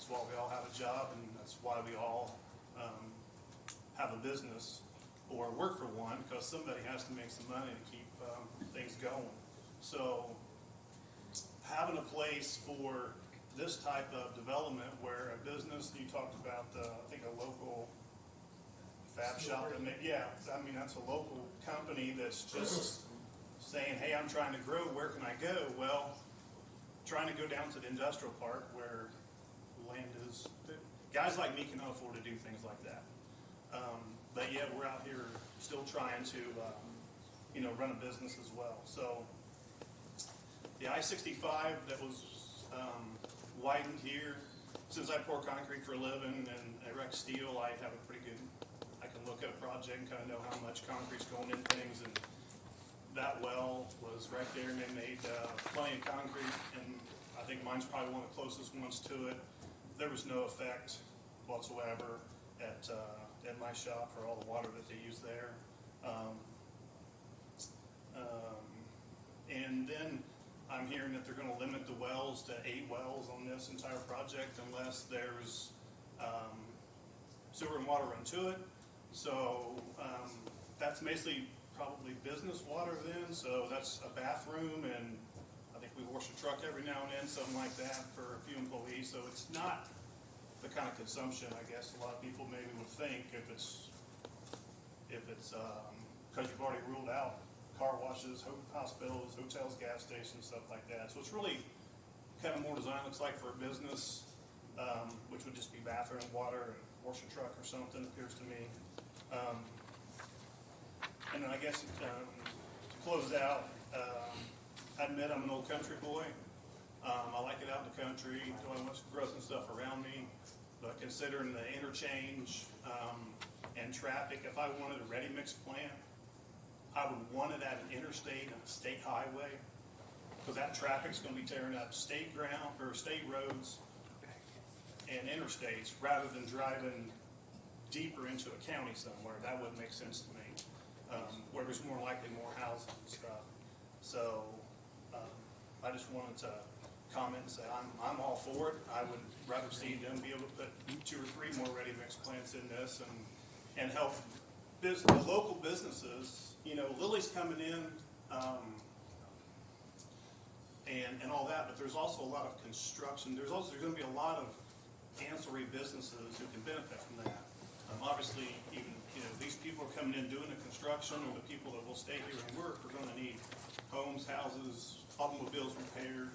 why we all have a job, and that's why we all have a business or work for one, because somebody has to make some money to keep things going. So having a place for this type of development where a business, you talked about, I think a local fab shop, and I mean, that's a local company that's just saying, hey, I'm trying to grow, where can I go? Well, trying to go down to the industrial park where land is, guys like me cannot afford to do things like that. But yeah, we're out here still trying to, run a business as well. So the I-65 that was widened here, since I pour concrete for a living and erect steel, I have a pretty good, I can look at a project and kind of know how much concrete's going in things. And that well was right there, and they made plenty of concrete, and I think mine's probably one of the closest ones to it. There was no effect whatsoever at my shop for all the water that they use there. And then I'm hearing that they're going to limit the wells to 8 wells on this entire project unless there's sewer and water run to it. So that's basically probably business water then. So that's a bathroom, and I think we wash a truck every now and then, something like that for a few employees. So it's not the kind of consumption I guess a lot of people maybe would think if it's because you've already ruled out car washes, hospitals, hotels, gas stations, stuff like that. So it's really kind of more designed, looks like, for a business, which would just be bathroom, water, and wash a truck or something, appears to me. And then I guess to close out, I admit I'm an old country boy. I like it out in the country, doing much growth and stuff around me. But considering the interchange and traffic, if I wanted a ready mix plant, I would want it at an interstate and a state highway, because that traffic's going to be tearing up state ground or state roads and interstates rather than driving deeper into a county somewhere. That wouldn't make sense to me, where there's more likely more housing and stuff. So I just wanted to comment and say I'm all for it. I would rather see them be able to put 2 or 3 more ready mix plants in this and help the local businesses. Lily's coming in and all that, but there's also a lot of construction. There's going to be a lot of ancillary businesses who can benefit from that. Obviously, even these people are coming in doing the construction, or the people that will stay here and work are going to need homes, houses, automobiles repaired.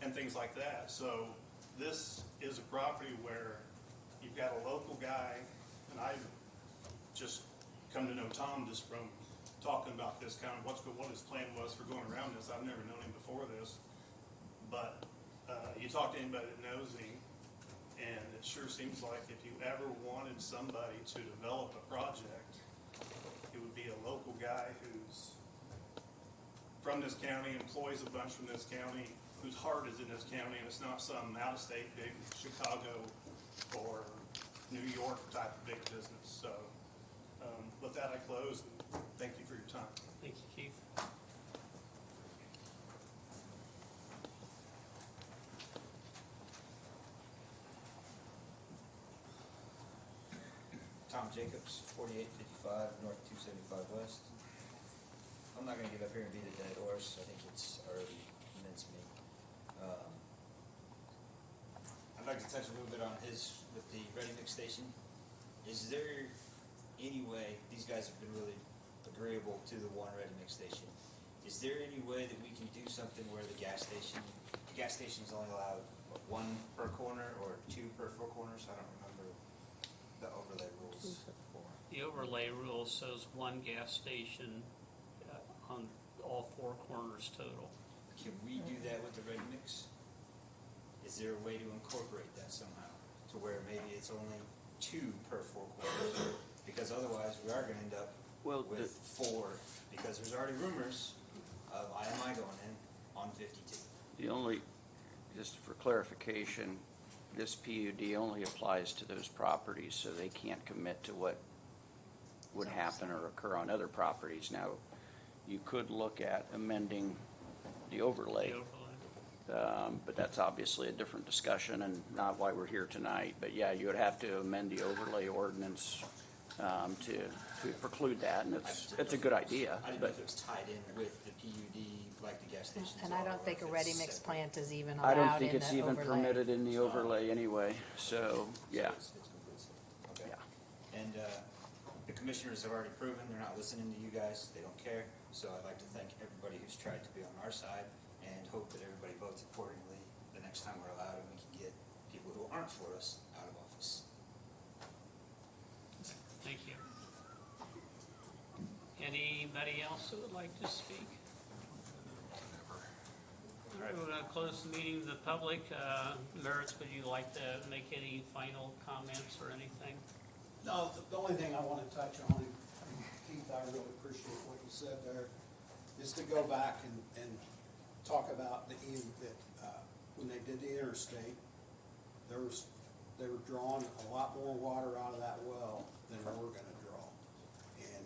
and things like that. So this is a property where you've got a local guy, and I've just come to know Tom just from talking about this, kind of what his plan was for going around this. I've never known him before this, but you talk to anybody that knows him, and it sure seems like if you ever wanted somebody to develop a project, it would be a local guy who's from this county, employs a bunch from this county, whose heart is in this county, and it's not some out-of-state big Chicago or New York type of big business. So with that, I close, and thank you for your time. Thank you, Keith. Tom Jacobs, 4855 North 275 West. I'm not gonna get up here and beat a dead horse. I think it's already mincemeat. I'd like to touch a little bit on with the ready mix station. Is there any way, these guys have been really agreeable to the one ready mix station. Is there any way that we can do something where the gas station's only allowed, what, 1 per corner or 2 per 4 corners? I don't remember the overlay rules. The overlay rule says 1 gas station on all 4 corners total. Can we do that with the ready mix? Is there a way to incorporate that somehow, to where maybe it's only 2 per 4 corners? Because otherwise, we are gonna end up with 4, because there's already rumors of IMI going in on 52. The only, just for clarification, this PUD only applies to those properties, so they can't commit to what would happen or occur on other properties. Now, you could look at amending the overlay. But that's obviously a different discussion and not why we're here tonight. But yeah, you would have to amend the overlay ordinance to preclude that, and it's a good idea. I didn't know if it was tied in with the PUD, like the gas stations. And I don't think a ready mix plant is even I don't allowed think in it's the even overlay. permitted in the overlay anyway, so, yeah. It's complete safe. Okay. Yeah. And the commissioners have already proven they're not listening to you guys. They don't care. So I'd like to thank everybody who's tried to be on our side, and hope that everybody votes accordingly the next time we're allowed, and we can get people who aren't for us out of office. Thank you. Anybody else that would like to speak? All right, we're going to close the meeting to the public. Meredith, would you like to make any final comments or anything? No, the only thing I want to touch on, and Keith, I really appreciate what you said there, is to go back and talk about when they did the interstate, they were drawing a lot more water out of that well than we're gonna draw. And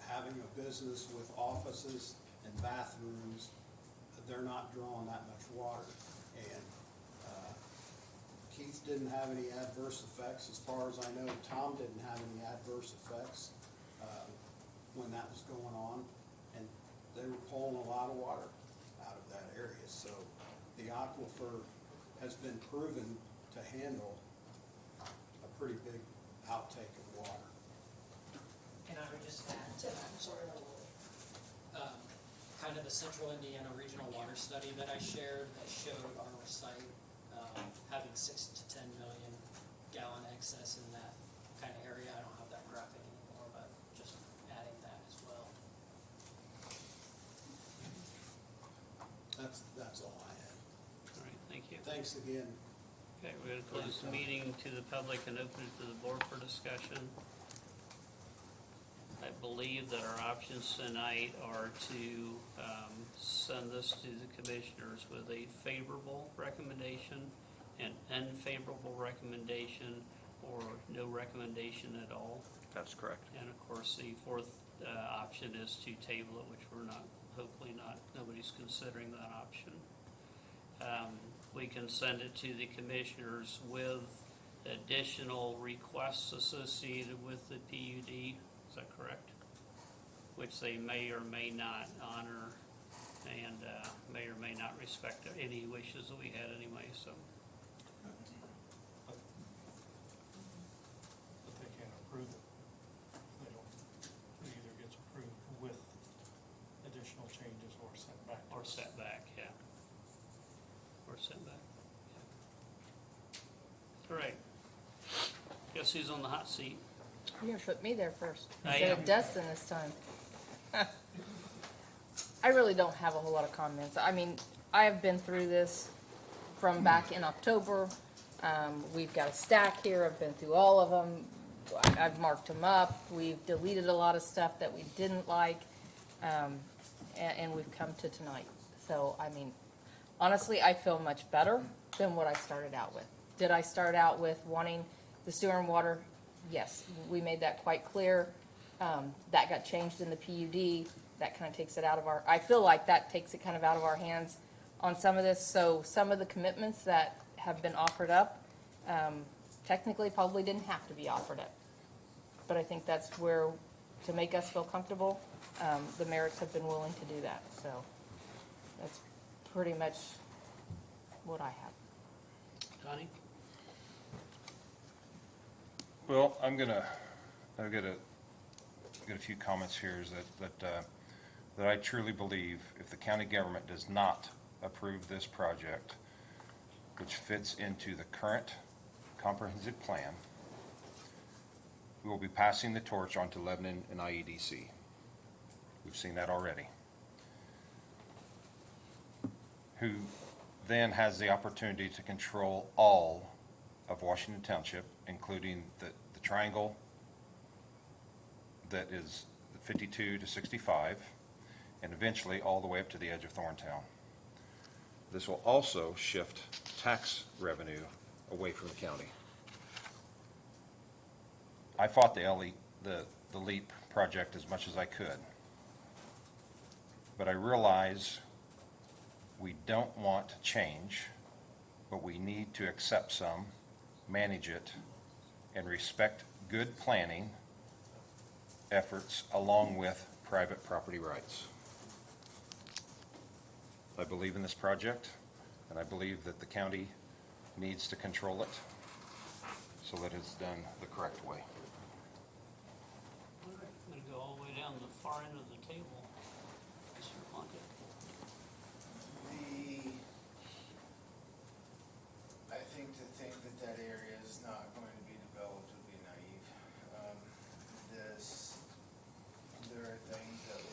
having a business with offices and bathrooms, they're not drawing that much water. And Keith didn't have any adverse effects, as far as I know. Tom didn't have any adverse effects when that was going on, and they were pulling a lot of water out of that area. So the aquifer has been proven to handle a pretty big outtake of water. And I would just add to that, Kind of the Central Indiana Regional Water Study that I shared that showed our site having 6 to 10 million gallon excess in that kind of area. I don't have that graphic anymore, but just adding that as well. That's all I had. All right, thank you. Thanks again. Okay, we're going to close the meeting to the public and open it to the board for discussion. I believe that our options tonight are to send this to the commissioners with a favorable recommendation, an unfavorable recommendation, or no recommendation at all. That's correct. And of course, the fourth option is to table it, which we're not, hopefully not, nobody's considering that option. We can send it to the commissioners with additional requests associated with the PUD, is that correct? Which they may or may not honor and may or may not respect any wishes that we had anyway, so. But they can't approve it. They don't, it either gets approved with additional changes or sent back. Or set back, yeah. Guess who's on the hot seat? You're gonna put me there first, I instead am. of Dustin this time. I really don't have a whole lot of comments. I mean, I have been through this from back in October. We've got a stack here, I've been through all of them. I've marked them up. We've deleted a lot of stuff that we didn't like, and we've come to tonight. So, I mean, honestly, I feel much better than what I started out with. Did I start out with wanting the sewer and water? Yes, we made that quite clear. That got changed in the PUD. That kind of takes it out of our, I feel like that takes it kind of out of our hands on some of this. So some of the commitments that have been offered up, technically probably didn't have to be offered up. But I think that's where, to make us feel comfortable, the Merricks have been willing to do that. So that's pretty much what I have. Connie? Well, I've got a few comments here is that I truly believe if the county government does not approve this project, which fits into the current comprehensive plan, we will be passing the torch on to Lebanon and IEDC. We've seen that already. Who then has the opportunity to control all of Washington Township, including the triangle that is 52 to 65, and eventually all the way up to the edge of Thorntown. This will also shift tax revenue away from the county. I fought the LEAP project as much as I could, but I realize we don't want change, but we need to accept some, manage it, and respect good planning efforts along with private property rights. I believe in this project, and I believe that the county needs to control it so that it's done the correct way. All right, I'm gonna go all the way down the far end of the table. Mr. Plunkett. I think to think that that area is not going to be developed would be naive. There are things that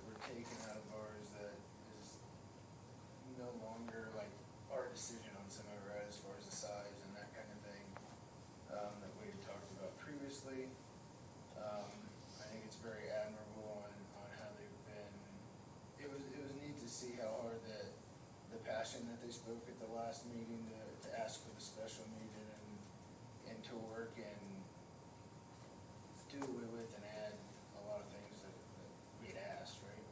were taken out of ours that is no longer like our decision on some of it, as far as the size and that kind of thing, that we had talked about previously. I think it's very admirable on how they've been, it was neat to see how hard the passion that they spoke at the last meeting to ask for the special meeting and to work and do away with and add a lot of things that we had asked, right?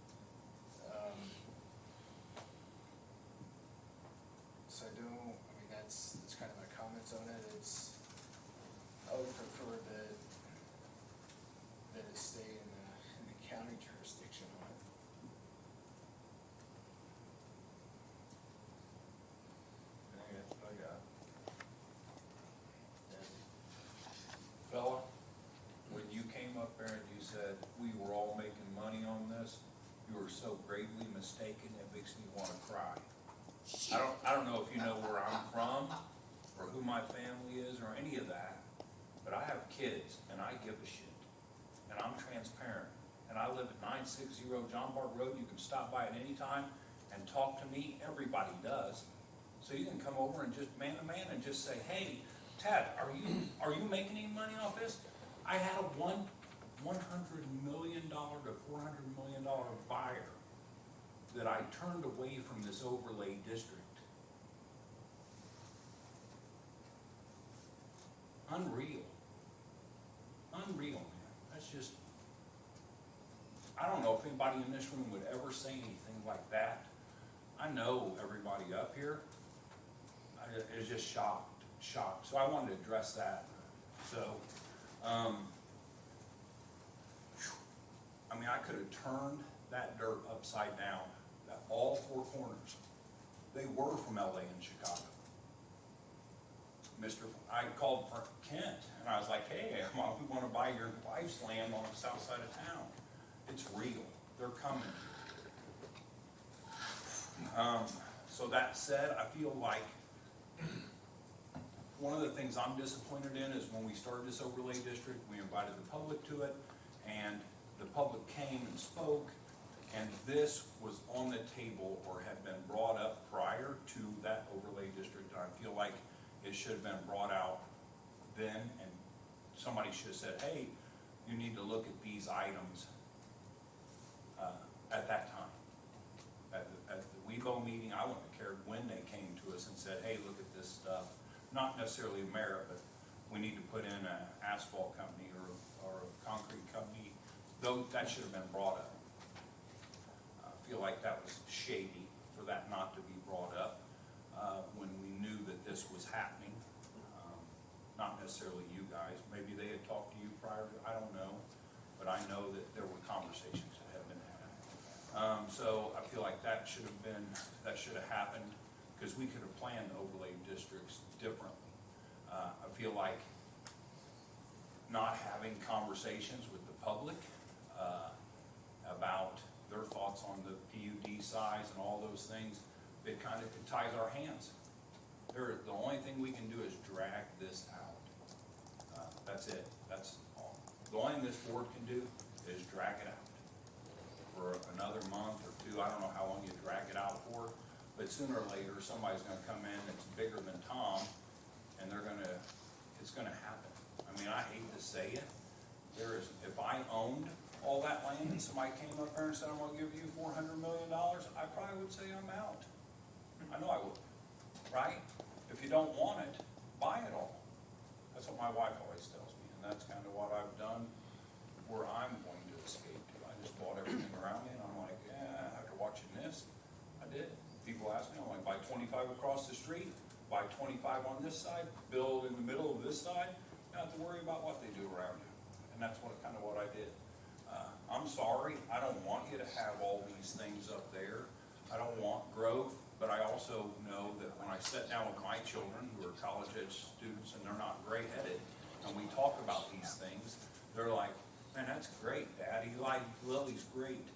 So that's kind of my comments on it. I would prefer that it stay in the county jurisdiction on it. I think that's what I got. Fella, when you came up there and you said we were all making money on this, you were so gravely mistaken, it makes me wanna cry. I don't know if you know where I'm from, or who my family is, or any of that, but I have kids, and I give a shit. And I'm transparent, and I live at 960 John Bart Road. You can stop by at any time and talk to me, everybody does. So you can come over and just man to man and just say, hey, Ted, are you making any money off this? I had a $100 million to $400 million buyer that I turned away from this overlay district. Unreal. Unreal, man. That's just, I don't know if anybody in this room would ever say anything like that. I know everybody up here is just shocked. So I wanted to address that. So, I could have turned that dirt upside down, that all four corners. They were from LA and Chicago. I called for Kent, and I was like, hey, we want to buy your wife's land on the south side of town. It's real. They're coming. So that said, I feel like one of the things I'm disappointed in is when we started this overlay district, we invited the public to it, and the public came and spoke, and this was on the table or had been brought up prior to that overlay district. And I feel like it should have been brought out then, and somebody should have said, hey, you need to look at these items at that time. At the WeBo meeting, I wouldn't have cared when they came to us and said, hey, look at this stuff. Not necessarily merit, but we need to put in an asphalt company or a concrete company. Though that should have been brought up. I feel like that was shady for that not to be brought up when we knew that this was happening. Not necessarily you guys. Maybe they had talked to you prior to, I don't know. But I know that there were conversations that had been had. So I feel like that should have happened, because we could have planned overlay districts differently. I feel like not having conversations with the public about their thoughts on the PUD size and all those things, it kind of ties our hands. The only thing we can do is drag this out. That's it. That's all. The only thing this board can do is drag it out for another month or two. I don't know how long you drag it out for, but sooner or later, somebody's gonna come in that's bigger than Tom, and it's gonna happen. I mean, I hate to say it. If I owned all that land and somebody came up there and said, I'm gonna give you $400 million, I probably would say I'm out. I know I would, right? If you don't want it, buy it all. That's what my wife always tells me, and that's kind of what I've done where I'm going to escape to. I just bought everything around me, and I'm like, yeah, after watching this, I did. People ask me, I'm like, buy 25 across the street, buy 25 on this side, build in the middle of this side, you don't have to worry about what they do around you. And that's kind of what I did. I'm sorry, I don't want you to have all these things up there. I don't want growth, but I also know that when I sit down with my children who are college age students and they're not gray-headed, and we talk about these things, they're like, man, that's great, Dad. Eli Lilly's great.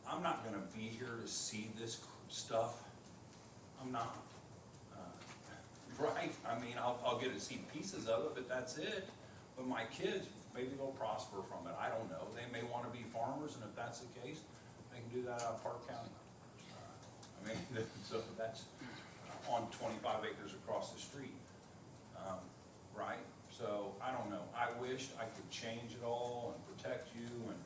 I'm not gonna be here to see this stuff. I'm not. Right? I mean, I'll get to see pieces of it, but that's it. But my kids, maybe they'll prosper from it. I don't know. They may want to be farmers, and if that's the case, they can do that out of Park County. I mean, so that's on 25 acres across the street, right? So I don't know. I wish I could change it all and protect you, and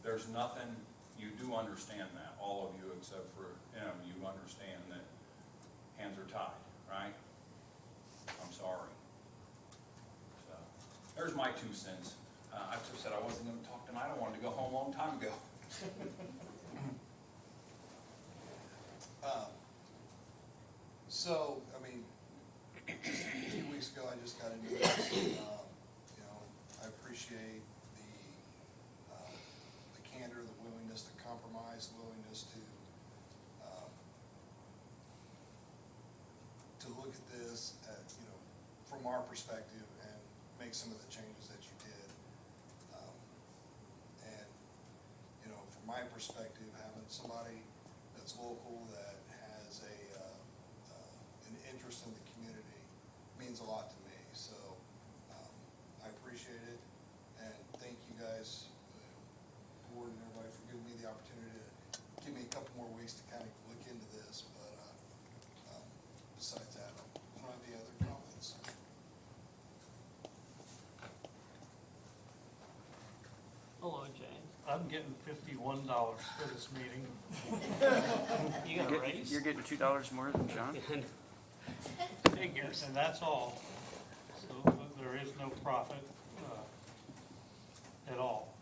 there's nothing. You do understand that, all of you, except for him. You understand that hands are tied, right? I'm sorry. So there's my 2 cents. I just said I wasn't going to talk tonight. I wanted to go home a long time ago. So, I mean, just a few weeks ago, I just got into this. I appreciate the candor, the willingness to compromise, willingness to look at this from our perspective and make some of the changes that you did. From my perspective, having somebody that's local that has an interest in the community means a lot to me. So I appreciate it, and thank you guys, the board and everybody, for giving me the opportunity to give me a couple more weeks to kind of look into this. But besides that, I don't have any other comments. Hello, James. I'm getting $51 for this meeting. You got a raise? You're getting $2 more than John? Figures, and that's all. So there is no profit at all.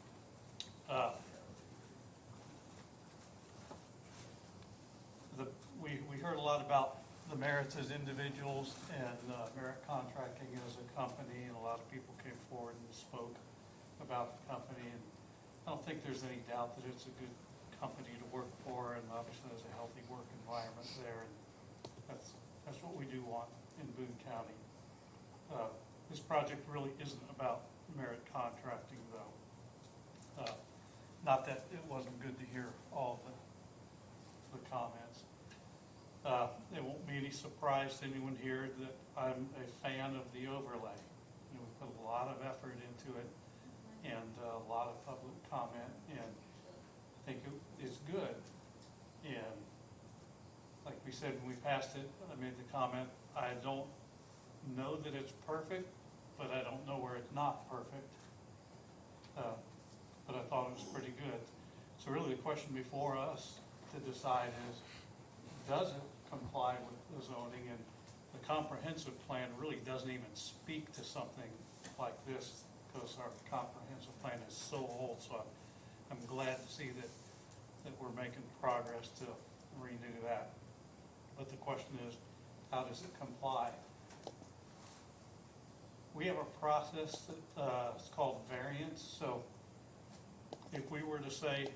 We heard a lot about the merits as individuals and merit contracting as a company, and a lot of people came forward and spoke about the company. And I don't think there's any doubt that it's a good company to work for, and obviously there's a healthy work environment there, and that's what we do want in Boone County. This project really isn't about merit contracting, though. Not that it wasn't good to hear all the comments. There won't be any be surprised, anyone here, that I'm a fan of the overlay. You know, we put a lot of effort into it and a lot of public comment, and I think it is good. And like we said, when we passed it, I made the comment, I don't know that it's perfect, but I don't know where it's not perfect. But I thought it was pretty good. So really the question before us to decide is, does it comply with the zoning? And the comprehensive plan really doesn't even speak to something like this, because our comprehensive plan is so old. So I'm glad to see that we're making progress to renew that. But the question is, how does it comply? We have a process that it's called variance. So if we were to say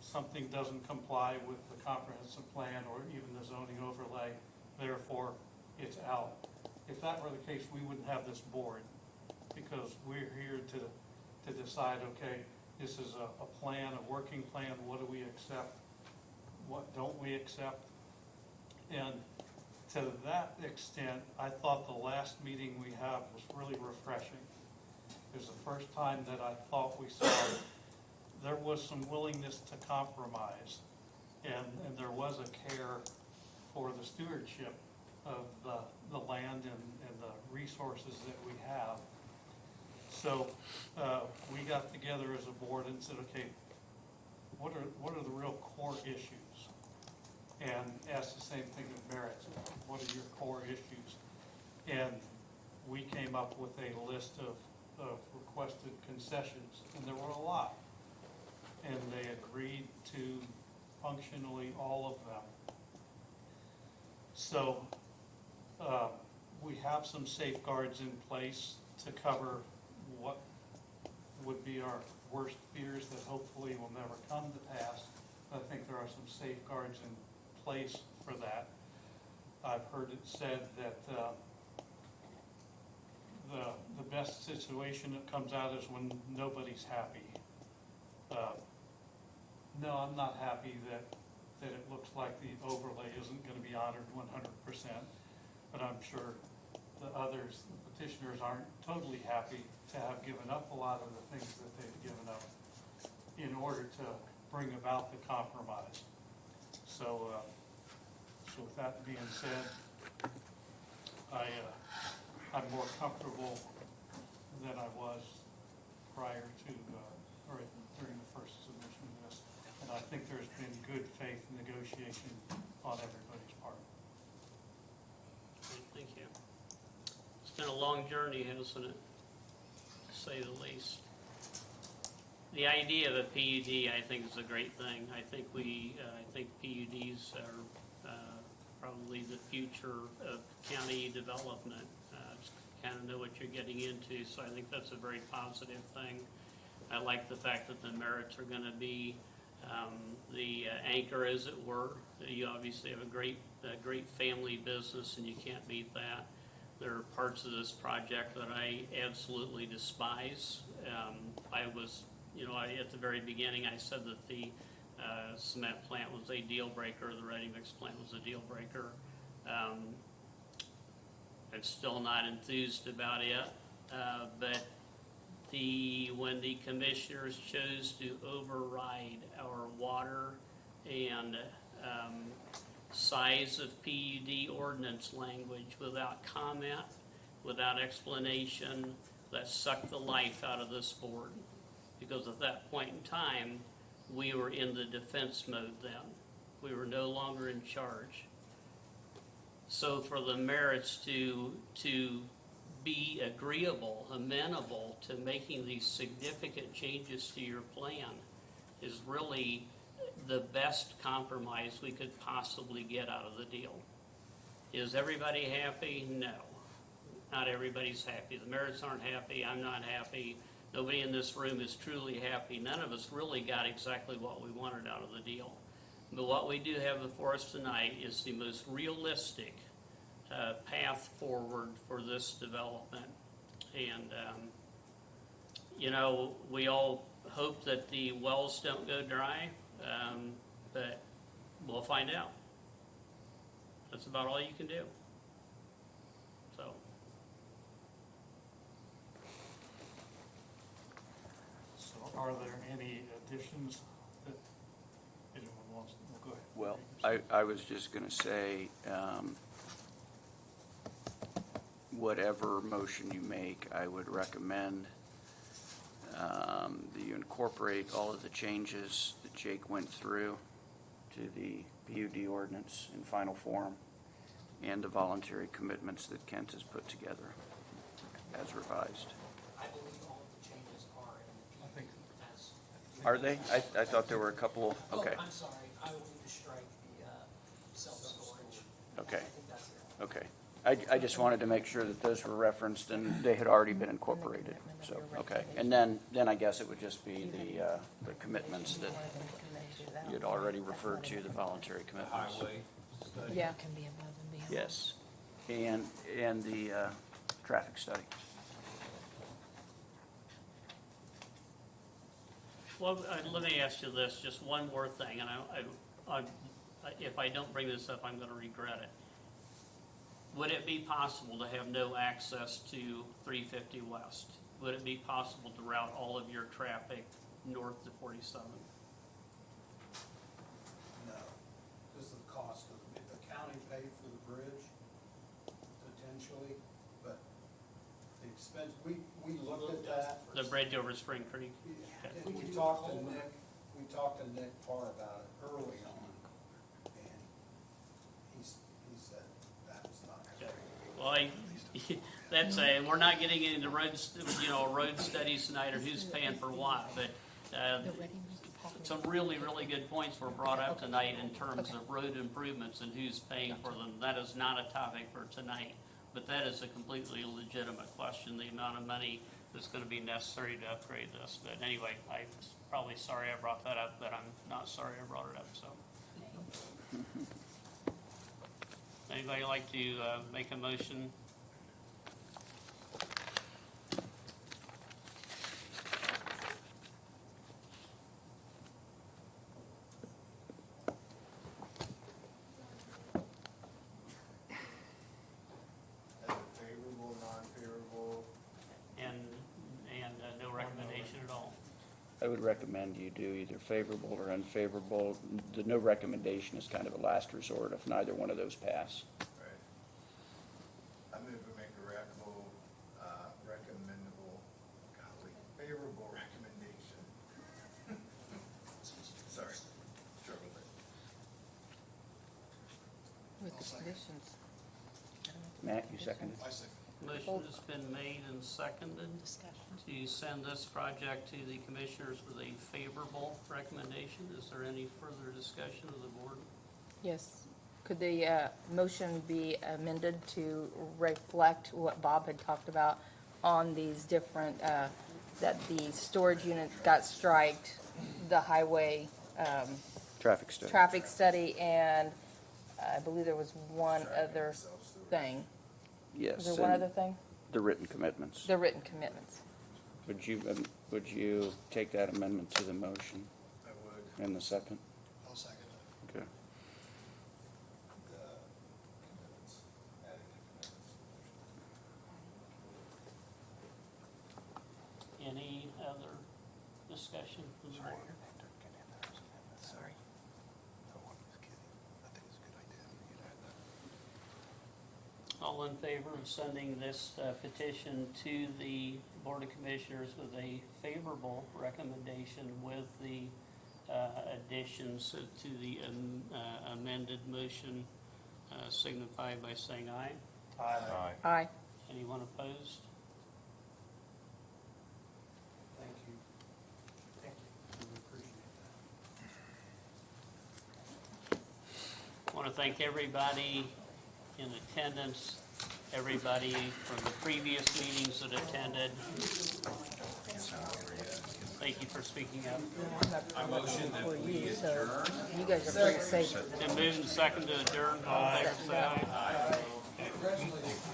something doesn't comply with the comprehensive plan or even the zoning overlay, therefore it's out. If that were the case, we wouldn't have this board, because we're here to decide, okay, this is a plan, a working plan, what do we accept, what don't we accept? And to that extent, I thought the last meeting we had was really refreshing. It was the first time that I thought we saw there was some willingness to compromise, and there was a care for the stewardship of the land and the resources that we have. So we got together as a board and said, okay, what are the real core issues? And asked the same thing of merits. What are your core issues? And we came up with a list of requested concessions, and there were a lot. And they agreed to functionally all of them. So we have some safeguards in place to cover what would be our worst fears that hopefully will never come to pass. I think there are some safeguards in place for that. I've heard it said that the best situation that comes out is when nobody's happy. No, I'm not happy that it looks like the overlay isn't going to be honored 100%, but I'm sure the others, the petitioners, aren't totally happy to have given up a lot of the things that they've given up in order to bring about the compromise. So, so with that being said, I'm more comfortable than I was prior to, or during the first submission of this. And I think there's been good faith negotiation on everybody's part. Thank you. It's been a long journey, hasn't it, to say the least. The idea of a PUD, I think, is a great thing. I think PUDs are probably the future of county development. Kind of know what you're getting into, so I think that's a very positive thing. I like the fact that the merits are going to be the anchor, as it were. You obviously have a great family business, and you can't beat that. There are parts of this project that I absolutely despise. I was, at the very beginning, I said that the cement plant was a deal breaker, the ready mix plant was a deal breaker. I'm still not enthused about it, but when the commissioners chose to override our water and size of PUD ordinance language without comment, without explanation, that sucked the life out of this board. Because at that point in time, we were in the defense mode then. We were no longer in charge. So for the merits to be agreeable, amenable to making these significant changes to your plan is really the best compromise we could possibly get out of the deal. Is everybody happy? No. Not everybody's happy. The merits aren't happy. I'm not happy. Nobody in this room is truly happy. None of us really got exactly what we wanted out of the deal. But what we do have before us tonight is the most realistic path forward for this development. And, we all hope that the wells don't go dry, but we'll find out. That's about all you can do. So, So are there any additions that anyone wants? Go ahead. Well, I was just gonna say, whatever motion you make, I would recommend that you incorporate all of the changes that Jake went through to the PUD ordinance in final form and the voluntary commitments that Kent has put together as revised. I believe all of the changes are in the PUD as. Are they? I thought there were a couple, okay, Oh, I'm sorry, I will need to strike the, self-storage. okay, I think that's it. okay. I just wanted to make sure that those were referenced and they had already been incorporated, so, okay. And then I guess it would just be the commitments that you had already referred to, the voluntary commitments. Highway study. Yeah. Can be above and beyond. Yes, and the traffic study. well, let me ask you this, just one more thing, and if I don't bring this up, I'm gonna regret it. Would it be possible to have no access to 350 West? Would it be possible to route all of your traffic north to 47? No, this is the cost of, if the county paid for the bridge, potentially, but the expense, we looked at that. The bridge over Spring Creek? And we talked to Nick Parr about it early on, and he said that was not gonna be. Well, that's we're not getting into road studies tonight or who's paying for what, but some really, really good points were brought up tonight in terms of road improvements and who's paying for them. That is not a topic for tonight, but that is a completely legitimate question, the amount of money that's gonna be necessary to upgrade this. But anyway, I'm probably sorry I brought that up, but I'm not sorry I brought it up, so. Anybody like to make a motion? As a favorable, non-favorable, And no recommendation at all? I would recommend you do either favorable or unfavorable. The no recommendation is kind of a last resort if neither one of those pass. right? I move to make a recommendable, favorable recommendation. Sorry, struggle with it. With the conditions. Matt, you seconded? I second. Motion has been made and seconded to send this project to the commissioners with a favorable recommendation. Is there any further discussion of the board? Yes. Could the motion be amended to reflect what Bob had talked about on these different, that the storage unit got striked, the highway Traffic study. traffic study, and I believe there was one other thing. Yes. Was there one and other thing? The written commitments. The written commitments. Would you take that amendment to the motion I would, in the second? I'll second it. Okay. the commitments, adding the commitments. Any other discussion from the board? Sorry. No, I'm just kidding. I think it's a good idea for you to have that. All in favor of sending this petition to the Board of Commissioners with a favorable recommendation with the additions to the amended motion, signify by saying aye. Aye. Aye. Anyone opposed? Thank you. Thank you. We appreciate that. I want to thank everybody in attendance, everybody from the previous meetings that attended. Thank you for speaking up. I motion that we adjourn. You guys are pretty safe. Been moved and seconded to adjourn. All in favor, say aye.